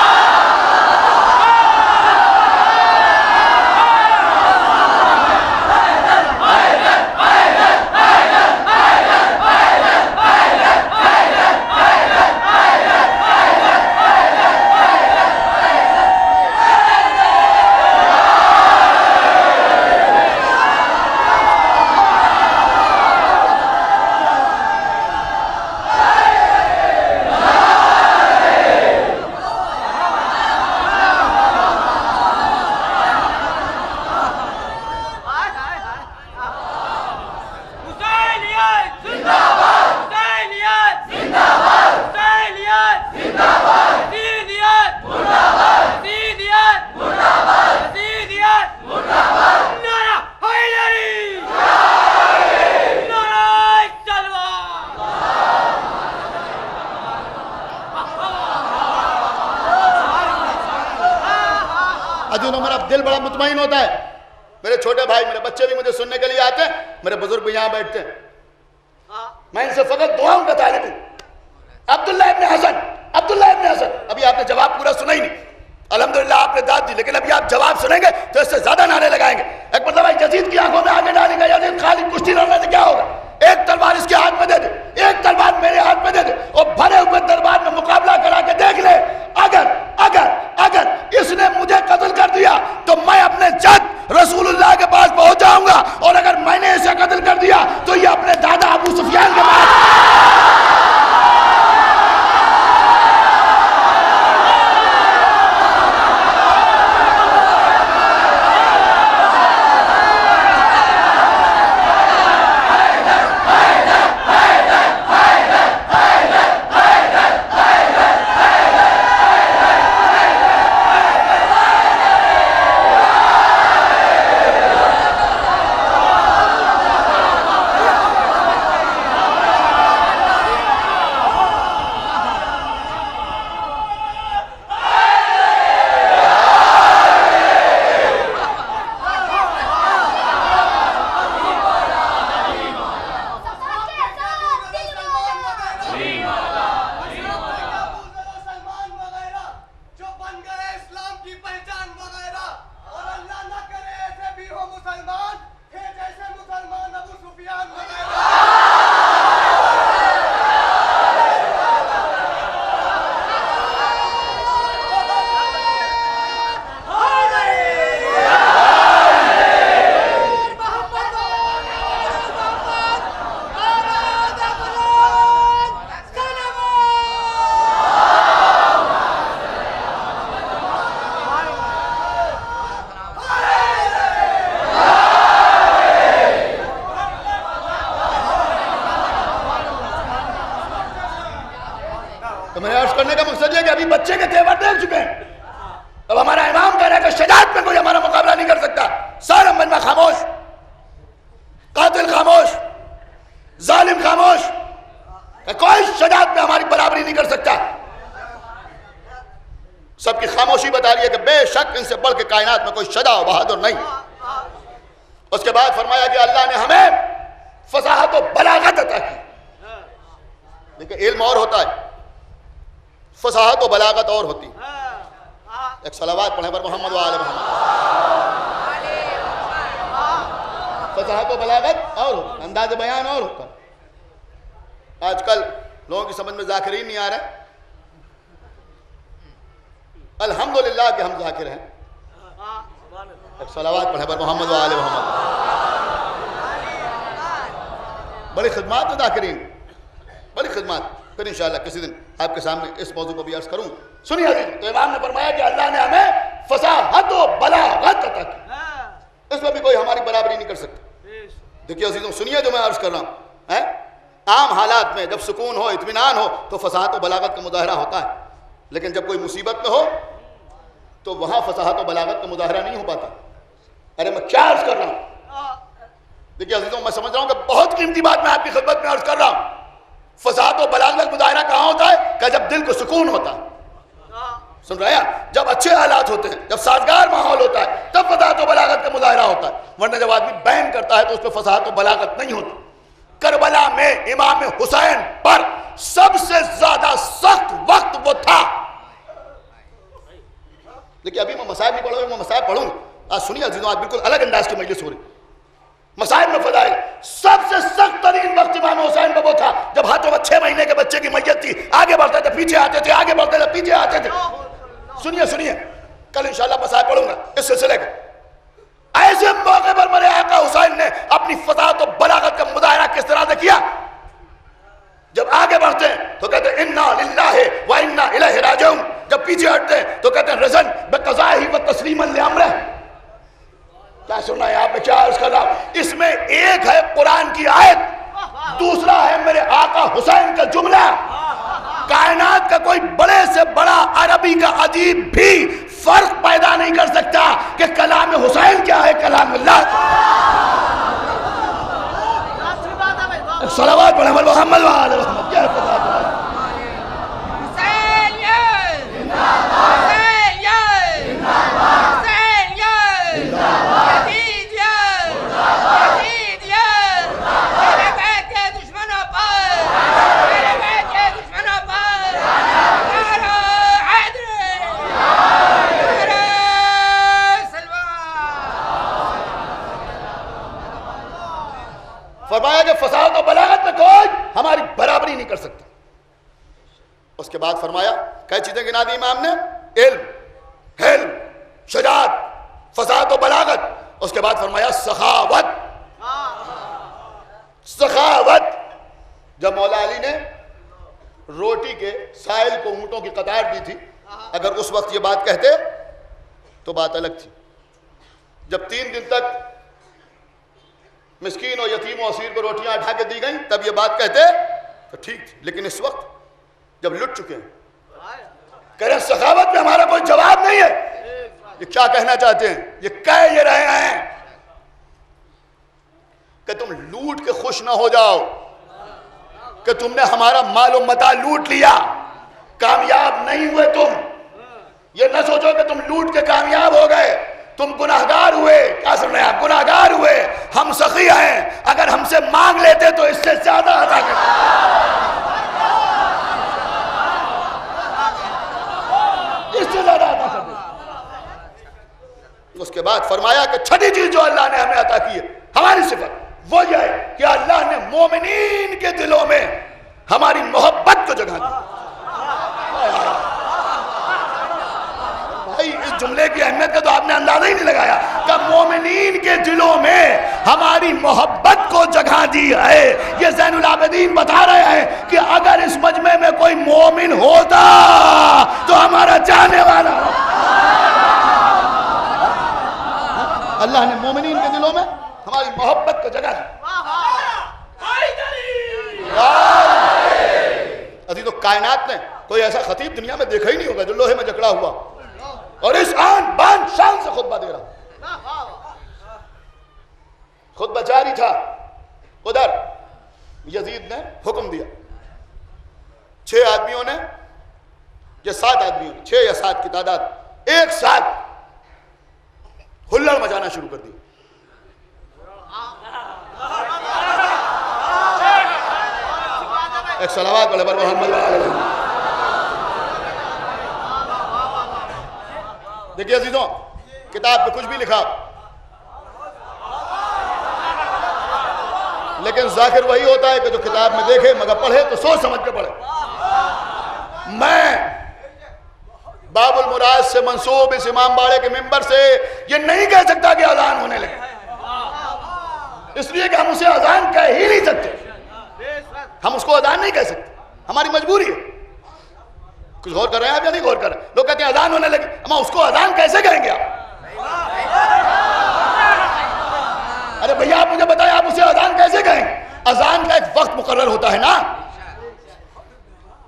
Speaker 1: عزیزوں میرا دل بڑا مطمئن ہوتا ہے. میرے چھوٹے بھائی میرے بچے بھی مجھے سننے کے لیے آتے ہیں, میرے بزرگ بھی یہاں بیٹھتے ہیں, میں ان سے فقط دعاؤں کا طالب ہوں. عبداللہ ابن حسن, ابھی آپ نے جواب پورا سنا ہی نہیں. الحمدللہ آپ نے داد دی, لیکن ابھی آپ جواب سنیں گے تو اس سے زیادہ نعرے لگائیں گے. ایک مرتبہ یزید کی آنکھوں میں آگے ڈالیں گے, یزید خالد کشتی لڑنے سے کیا ہوگا, ایک تلوار اس کے ہاتھ میں دے دے, ایک تلوار میرے ہاتھ میں دے دے, اور بھرے ہوئے دربار میں مقابلہ کرا کے دیکھ لے. اگر اس نے مجھے قتل کر دیا تو میں اپنے جد رسول اللہ کے پاس پہنچ جاؤں گا, اور اگر میں نے اسے قتل کر دیا تو یہ اپنے دادا ابو سفیان کے پاس. بچے کے تیور دیکھ چکے ہیں. اب ہمارا امام کہہ رہا ہے کہ شجاعت میں کوئی ہمارا مقابلہ نہیں کر سکتا. سارا مجمع خاموش, قاتل خاموش, ظالم خاموش, کوئی شجاعت میں ہماری برابری نہیں کر سکتا. سب کی خاموشی بتا رہی ہے کہ بے شک ان سے بڑھ کے کائنات میں کوئی شجاع و بہادر نہیں. اس کے بعد فرمایا کہ اللہ نے ہمیں فصاحت و بلاغت عطا کی. دیکھیں علم اور ہوتا ہے, فصاحت و بلاغت اور ہوتی. ایک صلوات پڑھیں پر محمد و آل محمد. فصاحت و بلاغت اور ہوتا, انداز بیان اور ہوتا. آج کل لوگوں کی سمجھ میں ذاکرین نہیں آ رہے. الحمدللہ کہ ہم ذاکر ہیں. ایک صلوات پڑھیں پر محمد و آل محمد. بڑی خدمات ہے ذاکرین, بڑی خدمات. پھر انشاءاللہ کسی دن آپ کے سامنے اس موضوع کو بھی عرض کروں. سنیے حضرت, تو امام نے فرمایا کہ اللہ نے ہمیں فصاحت و بلاغت عطا کی, اس میں بھی کوئی ہماری برابری نہیں کر سکتا. دیکھیے عزیزوں سنیے جو میں عرض کر رہا ہوں. عام حالات میں جب سکون ہو, اطمینان ہو, تو فصاحت و بلاغت کا مظاہرہ ہوتا ہے. لیکن جب کوئی مصیبت میں ہو تو وہاں فصاحت و بلاغت کا مظاہرہ نہیں ہو پاتا. ارے میں کیا عرض کر رہا ہوں. دیکھیے عزیزوں میں سمجھ رہا ہوں کہ بہت قیمتی بات میں آپ کی خدمت میں عرض کر رہا ہوں. فصاحت و بلاغت کا مظاہرہ کہاں ہوتا ہے؟ کہ جب دل کو سکون ہوتا ہے. سن رہے ہیں, جب اچھے حالات ہوتے ہیں, جب سازگار ماحول ہوتا ہے, تب فصاحت و بلاغت کا مظاہرہ ہوتا ہے. ورنہ جب آدمی بین کرتا ہے تو اس پہ فصاحت و بلاغت نہیں ہوتی. کربلا میں امام حسین پر سب سے زیادہ سخت وقت وہ تھا. دیکھیے ابھی میں مسائل نہیں پڑھوں گا, میں مسائل پڑھوں گا. آج سنیے عزیزوں, آج بالکل الگ انداز کی مجلس ہو رہی. مسائل میں فضائل, سب سے سخت ترین وقت امام حسین کا وہ تھا جب ہاتھوں میں 6 مہینے کے بچے کی میت تھی. آگے بڑھتے تھے پیچھے آتے تھے, آگے بڑھتے تھے پیچھے آتے تھے. سنیے کل انشاءاللہ مسائل پڑھوں گا اس سلسلے کا. ایسے موقع پر میرے آقا حسین نے اپنی فصاحت و بلاغت کا مظاہرہ کس طرح سے کیا. جب آگے بڑھتے ہیں تو کہتے ہیں انا للہ و انا الیہ راجعون. جب پیچھے ہٹتے ہیں تو کہتے ہیں رضا بقضائہ و تسلیما لامرہ. کیا سننا ہے آپ میں کیا عرض کر رہا ہوں. اس میں ایک ہے قرآن کی آیت, دوسرا ہے میرے آقا حسین کا جملہ. کائنات کا کوئی بڑے سے بڑا عربی کا ادیب بھی فرق پیدا نہیں کر سکتا کہ کلام حسین کیا ہے, کلام اللہ. صلوات پڑھیں محمد و آل محمد. کیا کر سکتا. اس کے بعد فرمایا کئی چیزیں گنا دی امام نے, علم, حلم, شجاعت, فصاحت و بلاغت. اس کے بعد فرمایا سخاوت. سخاوت. جب مولا علی نے روٹی کے سائل کو اونٹوں کی قطار دی تھی, اگر اس وقت یہ بات کہتے تو بات الگ تھی. جب 3 دن تک مسکین اور یتیم و اسیر کو روٹیاں اٹھا کے دی گئیں تب یہ بات کہتے تو ٹھیک تھی. لیکن اس وقت جب لٹ چکے ہیں, کہہ رہے ہیں سخاوت میں ہمارا کوئی جواب نہیں ہے. یہ کیا کہنا چاہتے ہیں؟ یہ کہہ یہ رہے ہیں کہ تم لوٹ کے خوش نہ ہو جاؤ کہ تم نے ہمارا مال و متاع لوٹ لیا, کامیاب نہیں ہوئے تم. یہ نہ سوچو کہ تم لوٹ کے کامیاب ہو گئے, تم گناہگار ہوئے. کیا سن رہے ہیں آپ؟ گناہگار ہوئے. ہم سخی ہیں, اگر ہم سے مانگ لیتے تو اس سے زیادہ عطا کرتے. اس سے زیادہ عطا کرتے. اس کے بعد فرمایا کہ چھٹی چیز جو اللہ نے ہمیں عطا کی ہے, ہماری صفت, وہ یہ ہے کہ اللہ نے مومنین کے دلوں میں ہماری محبت کو جگہ دی. بھائی اس جملے کی اہمیت کا تو آپ نے اندازہ ہی نہیں لگایا کہ مومنین کے دلوں میں ہماری محبت کو جگہ دی ہے. یہ زین العابدین بتا رہے ہیں کہ اگر اس مجمع میں کوئی مومن ہوتا تو ہمارا چاہنے والا. اللہ نے مومنین کے دلوں میں ہماری محبت کو جگہ دی. عزیزو کائنات نے کوئی ایسا خطیب دنیا میں دیکھا ہی نہیں ہوگا جو لوہے میں جکڑا ہوا اور اس آن بان شان سے خطبہ دے رہا. خطبہ جاری تھا, ادھر یزید نے حکم دیا 6 آدمیوں نے یا 7 آدمیوں نے, 6 یا 7 کی تعداد ایک ساتھ ہلڑ مچانا شروع کر دی. ایک صلوات علی محمد. دیکھیے عزیزوں, کتاب پہ کچھ بھی لکھا لیکن ذاکر وہی ہوتا ہے کہ جو کتاب میں دیکھے مگر پڑھے تو سوچ سمجھ کے پڑھے. میں باب المراد سے منسوب اس امام باڑے کے ممبر سے یہ نہیں کہہ سکتا کہ اذان ہونے لگے, اس لیے کہ ہم اسے اذان کہہ ہی نہیں سکتے. ہم اس کو اذان نہیں کہہ سکتے, ہماری مجبوری ہے. کچھ غور کر رہے ہیں آپ یا نہیں غور کر رہے ہیں؟ لوگ کہتے ہیں اذان ہونے لگی, ہم اس کو اذان کیسے کہیں گے آپ؟ ارے بھیا آپ مجھے بتائیں, آپ اسے اذان کیسے کہیں؟ اذان کا ایک وقت مقرر ہوتا ہے نا.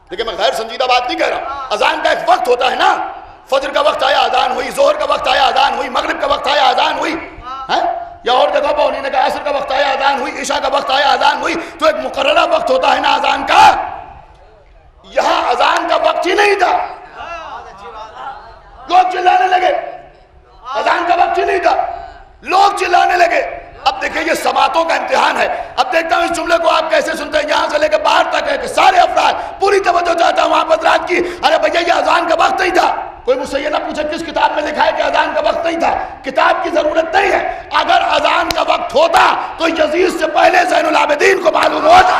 Speaker 1: لیکن میں غیر سنجیدہ بات نہیں کہہ رہا, اذان کا ایک وقت ہوتا ہے نا. فجر کا وقت آیا اذان ہوئی, ظہر کا وقت آیا اذان ہوئی, مغرب کا وقت آیا اذان ہوئی, یا اور جگہ پر انہوں نے کہا عصر کا وقت آیا اذان ہوئی, عشاء کا وقت آیا اذان ہوئی. تو ایک مقررہ وقت ہوتا ہے نا اذان کا. یہاں اذان کا وقت ہی نہیں تھا, لوگ چلانے لگے. اذان کا وقت ہی نہیں تھا, لوگ چلانے لگے. اب دیکھیں یہ سماعتوں کا امتحان ہے. اب دیکھتا ہوں اس جملے کو آپ کیسے سنتے ہیں, یہاں سے لے کے باہر تک ہے کہ سارے افراد پوری توجہ چاہتا ہوں وہاں پر رات کی. ارے بھیا یہ اذان کا وقت نہیں تھا. کوئی مجھ سے یہ نہ پوچھے کس کتاب میں لکھا ہے کہ اذان کا وقت نہیں تھا. کتاب کی ضرورت نہیں ہے. اگر اذان کا وقت ہوتا تو یزید سے پہلے زین العابدین کو معلوم ہوتا.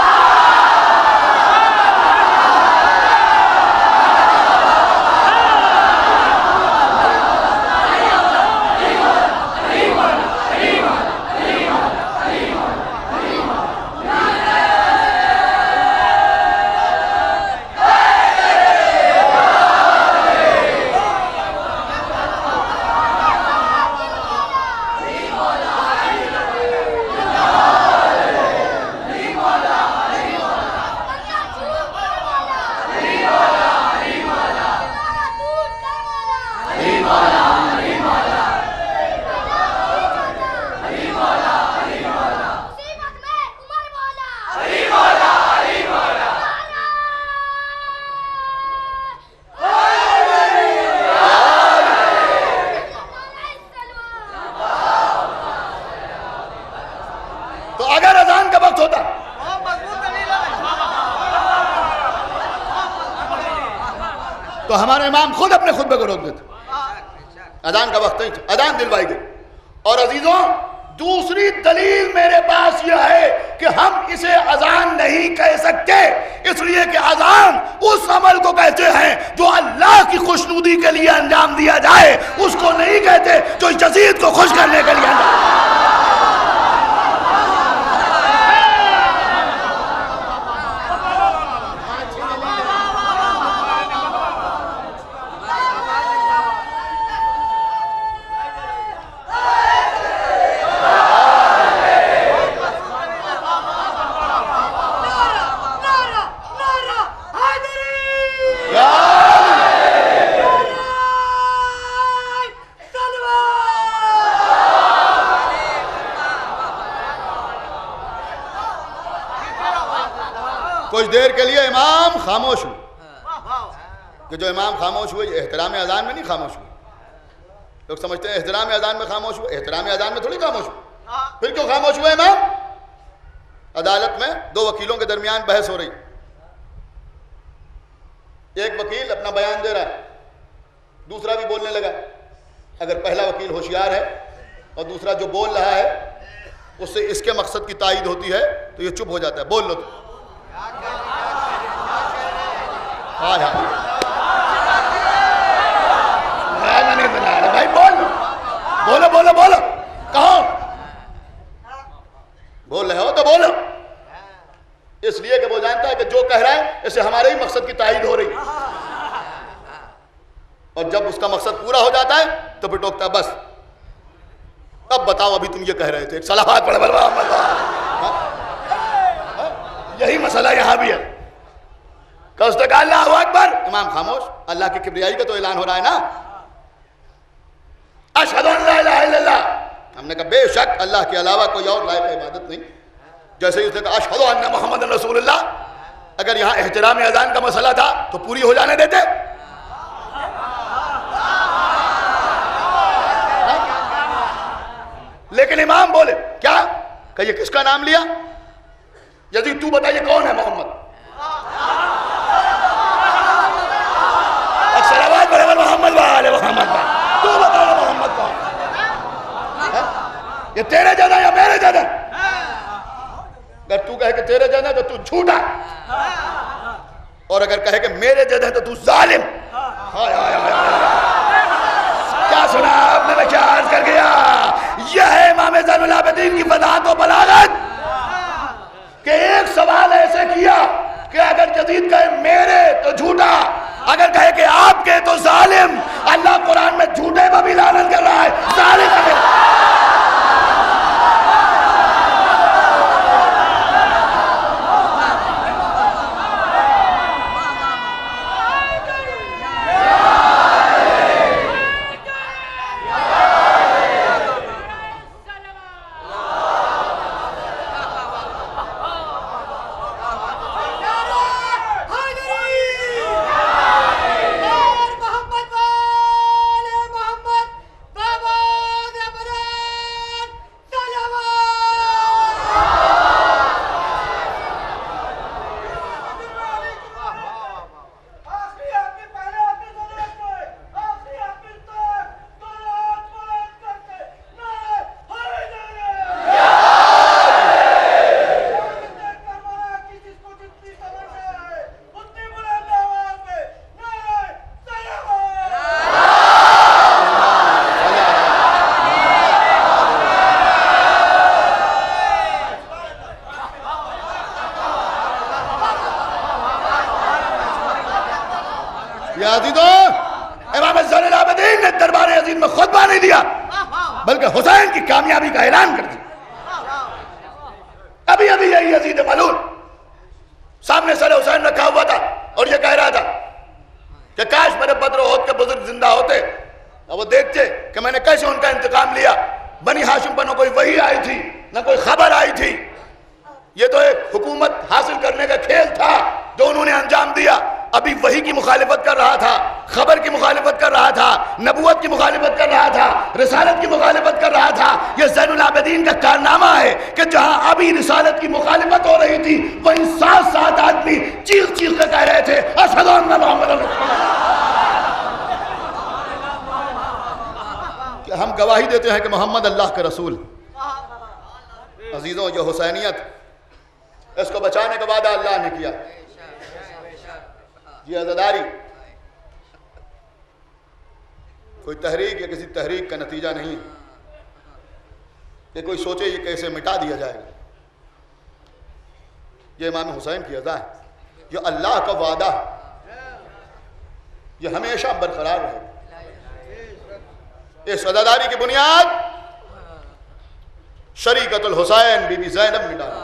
Speaker 1: تو ہمارے امام خود اپنے خطبے کو روک دیتے. اذان کا وقت نہیں تھا, اذان دلوائی گئی. اور عزیزوں دوسری دلیل میرے پاس یہ ہے کہ ہم اسے اذان نہیں کہہ سکتے، اس لیے کہ اذان اس عمل کو کہتے ہیں جو اللہ کی خوشنودی کے لیے انجام دیا جائے، اس کو نہیں کہتے جو یزید کو خوش کرنے کے لیے انجام۔ کچھ دیر کے لیے امام خاموش ہوئے، کہ جو امام خاموش ہوئے یہ احترام اذان میں نہیں خاموش ہوئے۔ لوگ سمجھتے ہیں احترام اذان میں خاموش ہوئے، احترام اذان میں تھوڑی خاموش ہوئے۔ پھر کیوں خاموش ہوئے امام؟ عدالت میں دو وکیلوں کے درمیان بحث ہو رہی، ایک وکیل اپنا بیان دے رہا ہے، دوسرا بھی بولنے لگا۔ اگر پہلا وکیل ہوشیار ہے اور دوسرا جو بول رہا ہے اس سے اس کے مقصد کی تائید ہوتی ہے تو یہ چپ ہو جاتا ہے، بول لو تو۔ بھائی بولو بولو بولو، کہو بول رہے ہو تو بولو، اس لیے کہ وہ جانتا ہے کہ جو کہہ رہا ہے اس سے ہمارے ہی مقصد کی تائید ہو رہی، اور جب اس کا مقصد پورا ہو جاتا ہے تو پھر ٹوکتا ہے بس اب بتاؤ ابھی تم یہ کہہ رہے تھے، صلوات پڑھے یہی مسئلہ یہاں بھی ہے۔ کہ اس نے کہا اللہ اکبر، امام خاموش، اللہ کی کبریائی کا تو اعلان ہو رہا ہے نا، اشہد ان لا الہ الا اللہ، ہم نے کہا بے شک اللہ کے علاوہ کوئی اور لائق عبادت نہیں۔ جیسے ہی اس نے کہا اشہد ان محمد رسول اللہ، اگر یہاں احترام اذان کا مسئلہ تھا تو پوری ہو جانے دیتے؟ لیکن امام بولے کیا کہ یہ کس کا نام لیا؟ یزید تو بتا یہ کون ہے محمد؟ صلوات پڑھے محمد والے محمد، تو بتا محمد کون؟ یہ تیرے جیسا یا میرے جیسا؟ اگر تو کہے کہ تیرے جیسا تو تو جھوٹا، اور اگر کہے کہ میرے جیسا تو تو ظالم۔ کیا سنا آپ نے؟ میں کیا عرض کر گیا؟ یہ ہے امام زین العابدین کی فضاحت و بلاغت کہ ایک سوال ایسے کیا کہ اگر یزید کہے میرے تو جھوٹا، اگر کہے کہ آپ کے تو ظالم۔ اللہ قرآن میں جھوٹے پر بھی لعنت کر رہا ہے، ظالم کا بھی۔ امام زین العابدین نے دربار عظیم میں خطبہ نہیں دیا بلکہ حسین کی کامیابی کا اعلان کر دیا۔ ابھی ابھی یہی یزید ملعون سامنے سر حسین رکھا ہوا تھا اور یہ کہہ رہا تھا کہ کاش میرے بدر و احد کے بزرگ زندہ ہوتے اور وہ دیکھتے کہ میں نے کیسے ان کا انتقام لیا۔ بنی ہاشم پر نہ کوئی وحی آئی تھی نہ کوئی خبر آئی تھی، یہ تو ایک حکومت حاصل کرنے کا کھیل تھا جو انہوں نے انجام دیا۔ ابھی وحی کی مخالفت کر رہا تھا، خبر کی مخالفت کر رہا تھا، نبوت کی مخالفت کر رہا تھا، رسالت کی مخالفت کر رہا تھا۔ یہ زین العابدین کا کارنامہ ہے کہ جہاں ابھی رسالت کی مخالفت ہو رہی تھی وہیں سات سات آدمی چیخ چیخ کے کہہ رہے تھے اشہد ان محمد رسول اللہ، کہ ہم گواہی دیتے ہیں کہ محمد اللہ کے رسول۔ عزیزوں، یہ حسینیت اس کو بچانے کا وعدہ اللہ نے کیا. یہ عزاداری کوئی تحریک یا کسی تحریک کا نتیجہ نہیں کہ کوئی سوچے یہ کیسے مٹا دیا جائے گا. یہ امام حسین کی عزا ہے، یہ اللہ کا وعدہ ہے، یہ ہمیشہ برقرار رہے گا. اس عزاداری کی بنیاد شریکت الحسین بی بی زینب نے ڈالی.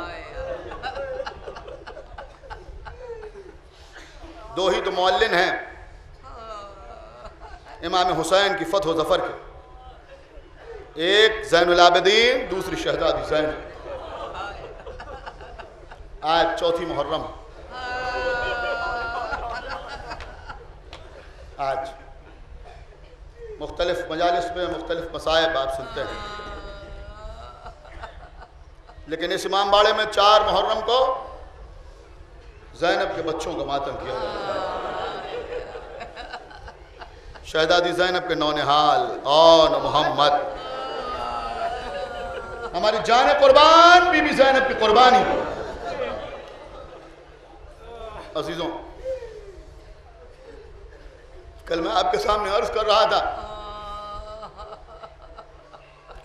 Speaker 1: دو ہی تو معلن ہیں امام حسین کی فتح و ظفر کے، ایک زین العابدین، دوسری شہزادی زینب. آج 4 محرم، آج مختلف مجالس میں مختلف مصائب آپ سنتے ہیں، لیکن اس امام باڑے میں 4 محرم کو زینب کے بچوں کا ماتم کیا گیا. شہزادی زینب کے نونہال آن محمد، ہماری جان قربان بی بی زینب کی قربانی. عزیزوں، کل میں آپ کے سامنے عرض کر رہا تھا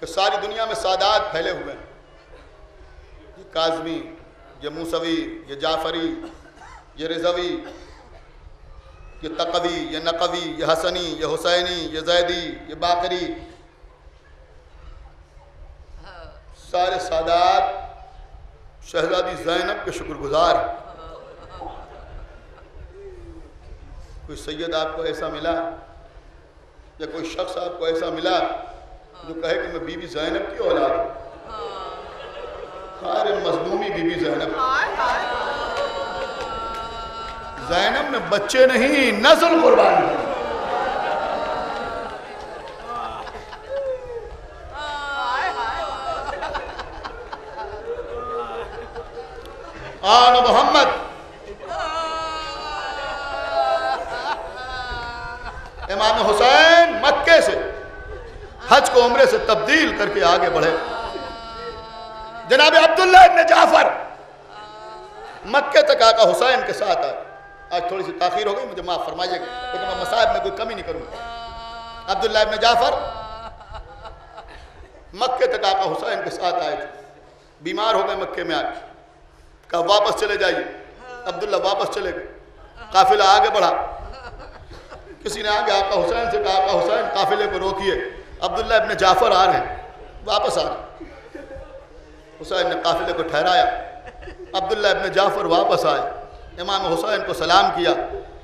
Speaker 1: کہ ساری دنیا میں سادات پھیلے ہوئے ہیں. یہ کاظمی، یہ موسوی، یہ جعفری، یہ رضوی، یہ تقوی، یہ نقوی، یہ حسنی، یہ حسینی، یہ زیدی، یہ باقری، سارے سادات شہزادی زینب کے شکر گزار ہیں. کوئی سید آپ کو ایسا ملا یا کوئی شخص آپ کو ایسا ملا جو کہے کہ میں بی بی زینب کی اولاد ہوں؟ سارے مظلومی بی بی زینب. زینب نے بچے نہیں نسل قربان کی. آن محمد. امام حسین مکے سے حج کو عمرے سے تبدیل کر کے آگے بڑھے. جناب عبداللہ ابن جعفر مکے تک آقا حسین کے ساتھ آئے. آج تھوڑی سی تاخیر ہو گئی، مجھے معاف فرمائیے گا، لیکن میں مصائب میں کوئی کمی نہیں کروں گا. عبداللہ ابن جعفر مکے تک آقا حسین کے ساتھ آئے تھے. بیمار ہو گئے مکے میں آگے، کہا واپس چلے جائیے. عبداللہ واپس چلے گئے. قافلہ آگے بڑھا. کسی نے آگے آقا حسین سے کہا آقا حسین قافلے کو روکیے، عبداللہ ابن جعفر آ رہے ہیں. واپس آ رہے. حسین نے قافلے کو ٹھہرایا. عبداللہ ابن جعفر واپس آئے. امام حسین کو سلام کیا.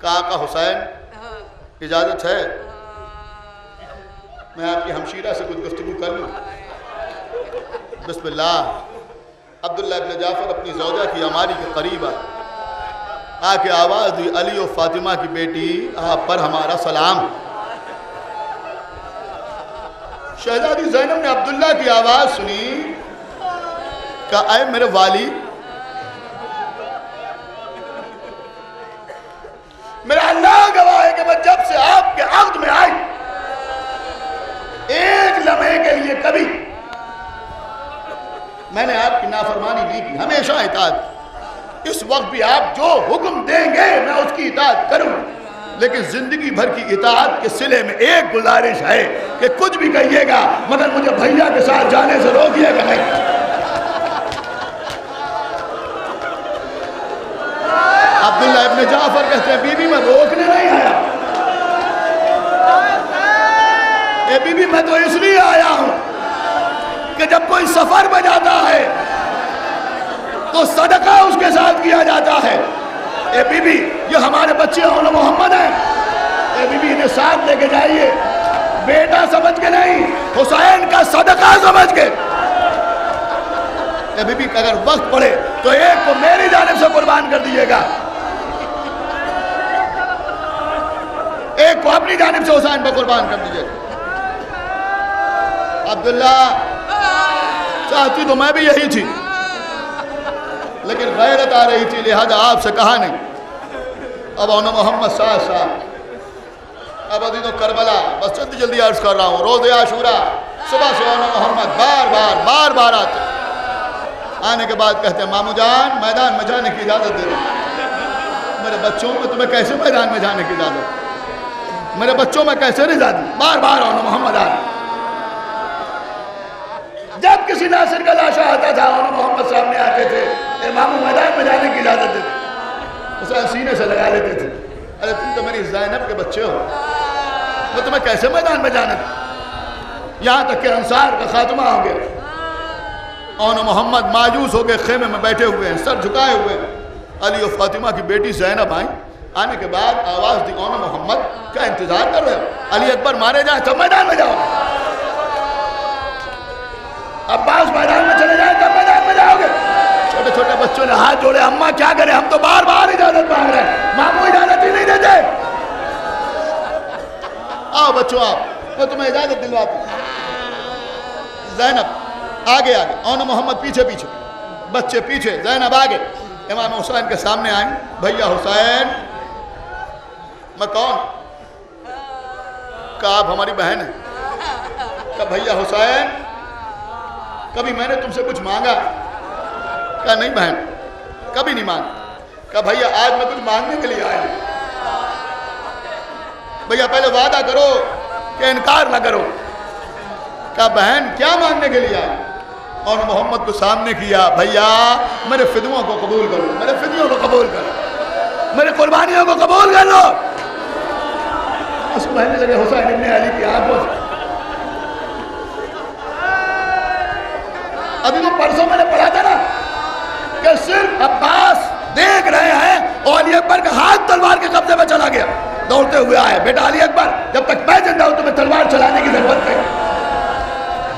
Speaker 1: کہا آقا حسین اجازت ہے میں آپ کی ہمشیرہ سے کچھ گفتگو کر لوں؟ بسم اللہ. عبداللہ ابن جعفر اپنی زوجہ کی عماری کے قریب آئے. آ کے آواز دی، علی و فاطمہ کی بیٹی آپ پر ہمارا سلام. شہزادی زینب نے عبداللہ کی آواز سنی. کہا اے میرے والی، میرا اللہ گواہ ہے کہ میں جب سے آپ کے عقد میں آئی ایک لمحے کے لیے کبھی میں نے آپ کی نافرمانی نہیں کی، ہمیشہ اطاعت. اس وقت بھی آپ جو حکم دیں گے میں اس کی اطاعت کروں، لیکن زندگی بھر کی اطاعت کے صلے میں ایک گزارش ہے کہ کچھ بھی کہیے گا مگر مجھے بھیا کے ساتھ جانے سے روکیے گا نہیں. عبداللہ ابن جعفر کہتے ہیں بی بی میں روکنے نہیں آیا، اے بی بی میں تو اس لیے آیا ہوں کہ جب کوئی سفر میں جاتا ہے تو صدقہ اس کے ساتھ کیا جاتا ہے. اے بی بی یہ ہمارے بچے آن محمد ہیں، اے بی بی انہیں ساتھ لے کے جائیے، بیٹا سمجھ کے نہیں، حسین کا صدقہ سمجھ کے. اے بی بی اگر وقت پڑے تو ایک کو میری جانب سے قربان کر دیجیے گا، ایک کو اپنی جانب سے حسین پر قربان کر دیجیے گا. عبداللہ چاہتی تو میں بھی یہی تھی، لیکن غیرت آ رہی تھی لہذا آپ سے کہا نہیں. اب آن محمد ساتھ ساتھ اب عزیزوں کربلا، بس جلدی جلدی عرض کر رہا ہوں، روز عاشورہ صبح سے آن محمد بار بار آتے. آنے کے بعد کہتے ہیں مامو جان میدان میں جانے کی اجازت دے دو. میرے بچوں میں تمہیں کیسے میدان میں جانے کی اجازت؟ میرے بچوں میں کیسے رضا دی؟ بار بار اون محمد آ رہے. جب کسی ناصر کا لاشا آتا تھا اون محمد سامنے آتے تھے اے مامو میدان میں جانے کی اجازت دے دو. اسے سینے سے لگا لیتے تھے. ارے تم تو میری زینب کے بچے ہو، میں تمہیں کیسے میدان میں جانے دوں؟ یہاں تک کہ انصار کا خاتمہ ہو گیا. اون محمد مایوس ہو کے خیمے میں بیٹھے ہوئے ہیں، سر جھکائے ہوئے ہیں. علی و فاطمہ کی بیٹی زینب آئیں. آنے کے بعد آواز دی اون محمد کیا انتظار کر رہے ہو؟ علی اکبر مارے جائیں تب میدان میں جاؤ. عباس میدان میں چلے جائیں تب میدان میں جاؤ گے. چھوٹے چھوٹے بچوں نے ہاتھ جوڑے. اماں کیا کریں، ہم تو بار بار اجازت مانگ رہے ہیں، ماموں اجازت ہی نہیں دیتے. آؤ بچوں آؤ، میں تمہیں اجازت دلواتا ہوں. زینب آگے آگے، اون محمد پیچھے پیچھے، بچے پیچھے، زینب آگے. امام حسین کے سامنے آئیں. بھیا حسین. میں کون؟ کہا آپ ہماری بہن ہیں. کہا بھیا حسین کبھی میں نے تم سے کچھ مانگا؟ کہا نہیں بہن کبھی نہیں مانگا. کہا بھیا آج میں کچھ مانگنے کے لیے آیا ہوں. بھیا پہلے وعدہ کرو کہ انکار نہ کرو. کہا بہن کیا مانگنے کے لیے آیا؟ اور محمد کو سامنے کیا. بھیا میرے فدیوں کو قبول کرو، میرے فدیوں کو قبول کرو، میرے قربانیوں کو قبول کر لو. اس بہنے لگے حسین ابن علی کی آنکھوں سے. ابھی وہ پرسوں میں نے پڑھا تھا نا کہ صرف عباس دیکھ رہے ہیں اور علی اکبر کا ہاتھ تلوار کے قبضے میں چلا گیا. دوڑتے ہوئے آئے. بیٹا علی اکبر جب تک میں زندہ ہوں تمہیں تلوار چلانے کی ضرورت نہیں.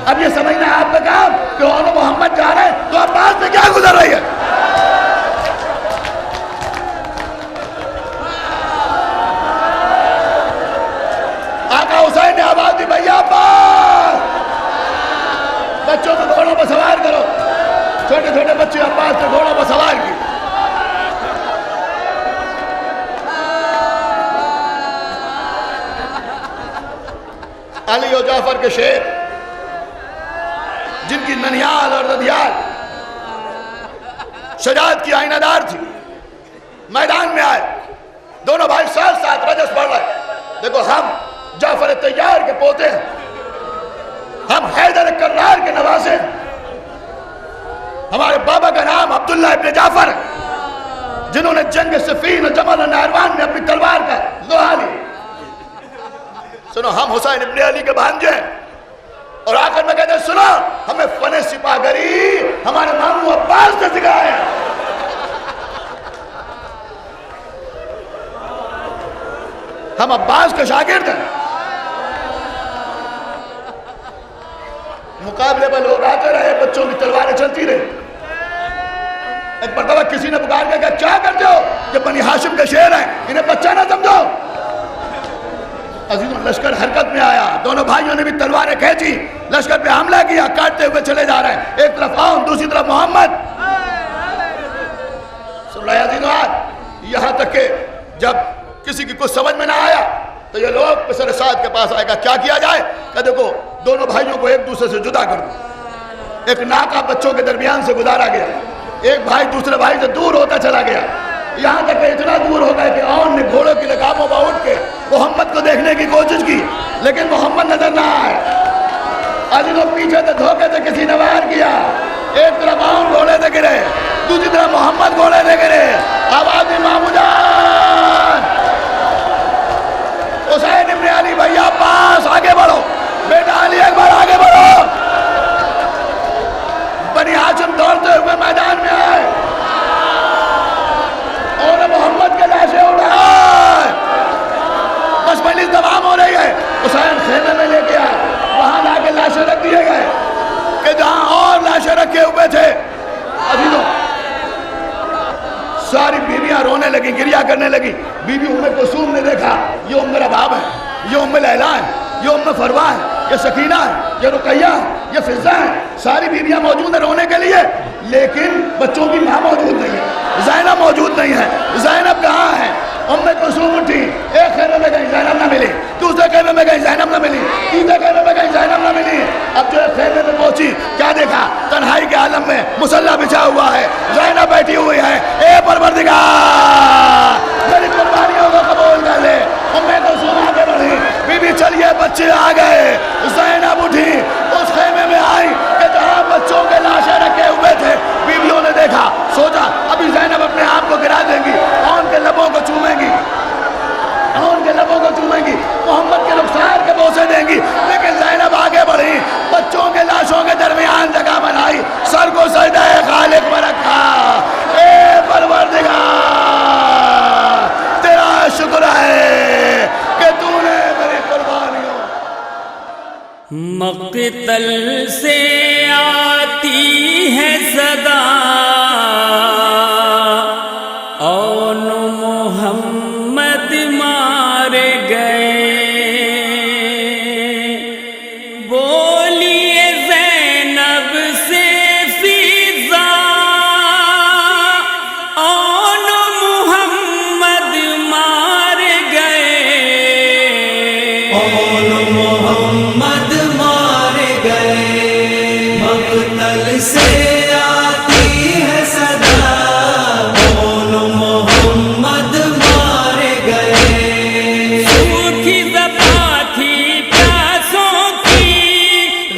Speaker 1: اب یہ سمجھنا ہے آپ کا کام کہ اون محمد جا رہے ہیں تو عباس میں کیا گزر رہی ہے. آقا حسین نے آواز دی بھیا عباس بچوں کو گھوڑوں پر سوار کرو. چھوٹے چھوٹے بچے عباس کو گھوڑوں پر سوار کی. علی و جعفر کے شیر جن کی ننیال اور ردیال شجاعت کی آئینہ دار تھی میدان میں آئے. دونوں بھائی ساتھ ساتھ رجس پڑھ رہے. دیکھو ہم جعفر طیار کے پوتے ہیں، ہم حیدر کرار کے نواسے ہیں. ہمارے بابا کا نام عبداللہ ابن جعفر ہے جنہوں نے جنگ صفین اور جمل اور نہروان میں اپنی تلوار کا لوہا لی. سنو ہم حسین ابن علی کے بھانجے ہیں. اور آخر میں کہتے ہیں سنو ہمیں فن سپاہ گری ہمارے ماموں عباس نے سکھایا ہے. ہم عباس کے شاگرد ہیں. مقابلے پر لوگ آتے رہے، بچوں کی تلواریں چلتی رہی. ایک مرتبہ کسی نے پکار کے کہا کیا کرتے ہو؟ یہ بنی ہاشم کے شیر ہیں، انہیں بچہ نہ سمجھو. عزیزوں لشکر حرکت میں آیا. دونوں بھائیوں نے بھی تلواریں کھینچی، لشکر پہ حملہ کیا. کاٹتے ہوئے چلے جا رہے ہیں. ایک طرف اون دوسری طرف محمد. سن رہے عزیزوں یہاں تک کہ جب کسی کی کچھ سمجھ میں نہ آیا تو یہ لوگ پسر سعد کے پاس آئے گا کیا کیا جائے. کہ دیکھو دونوں بھائیوں کو ایک دوسرے سے جدا کر دو. ایک ناکا بچوں کے درمیان سے گزارا گیا. ایک بھائی دوسرے بھائی سے دور ہوتا چلا گیا. یہاں تک کہ اتنا دور ہو گئے کہ اون نے گھوڑوں کی لگاموں پر اٹھ کے محمد کو دیکھنے کی کوشش کی لیکن محمد نظر نہ آئے. عزیزوں پیچھے سے دھوکے سے کسی نے وار کیا. ایک طرف اون گھوڑے سے گرے، دوسری طرف محمد گھوڑے سے گرے. آواز دی مامو جان حسین ابن علی بھیا عباس آگے بڑھو. بیٹا علی اکبر آگے بڑھو. بنی ہاشم دوڑتے ہوئے میدان میں آئے اور محمد کے لاشیں اٹھائے. بس مجلس تمام ہو رہی ہے. حسین خیمے میں لے کے آئے. وہاں لا کے لاشیں رکھ دیے گئے کہ جہاں اور لاشیں رکھے ہوئے تھے. عزیزوں ساری بیویاں رونے لگی، گریا کرنے لگی. بی بی ام کلثوم نے دیکھا یہ ام رباب ہے، یہ ام لیلا ہے، یہ ام فروا ہے، یہ سکینہ ہے، یہ رقیہ ہے، یہ فضہ ہے. ساری بیویاں موجود ہیں رونے کے لیے لیکن بچوں کی ماں موجود نہیں ہے. زینب موجود نہیں ہے. زینب کہاں ہے؟ ام کلثوم اٹھی. ایک خیمے میں کہیں زینب نہ ملی، دوسرے خیمے میں کہیں زینب نہ ملی، تیسرے خیمے میں کہیں زینب نہ ملی. اب جو خیمے میں پہنچی کیا دیکھا؟ تنہائی کے عالم میں مسلح بچھا
Speaker 2: مقتل سے آتی ہے صدا، اون محمد مارے گئے، بولیے زینب سے فضا، اون محمد مارے گئے،
Speaker 3: اون محمد مارے گئے، مقتل سے آتی ہے صدا، اون محمد مارے گئے،
Speaker 2: سوکھی زباں تھی پیاسوں کی،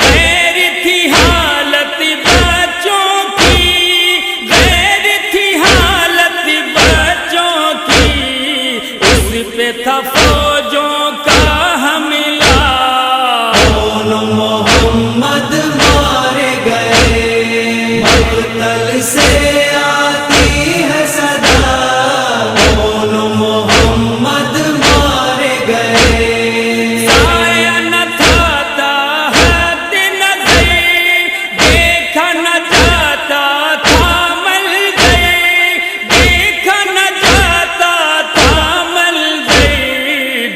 Speaker 2: غیر تھی حالت بچوں کی، غیر تھی حالت بچوں کی، اس پہ تھا فوجوں کا حملہ،
Speaker 3: اون محمد مارے گئے، مقتل سے آتی ہے صدا، اون محمد مارے گئے،
Speaker 2: سایہ نہ تھا تحت نظر، دیکھا نہ جاتا تھا منظر، دیکھا نہ جاتا تھا منظر،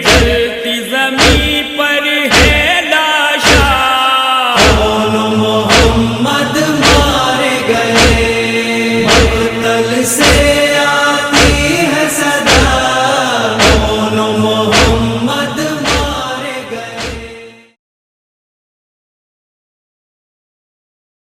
Speaker 2: جلتی زمین پر ہے لاشا،
Speaker 3: اون محمد مارے گئے، مقتل سے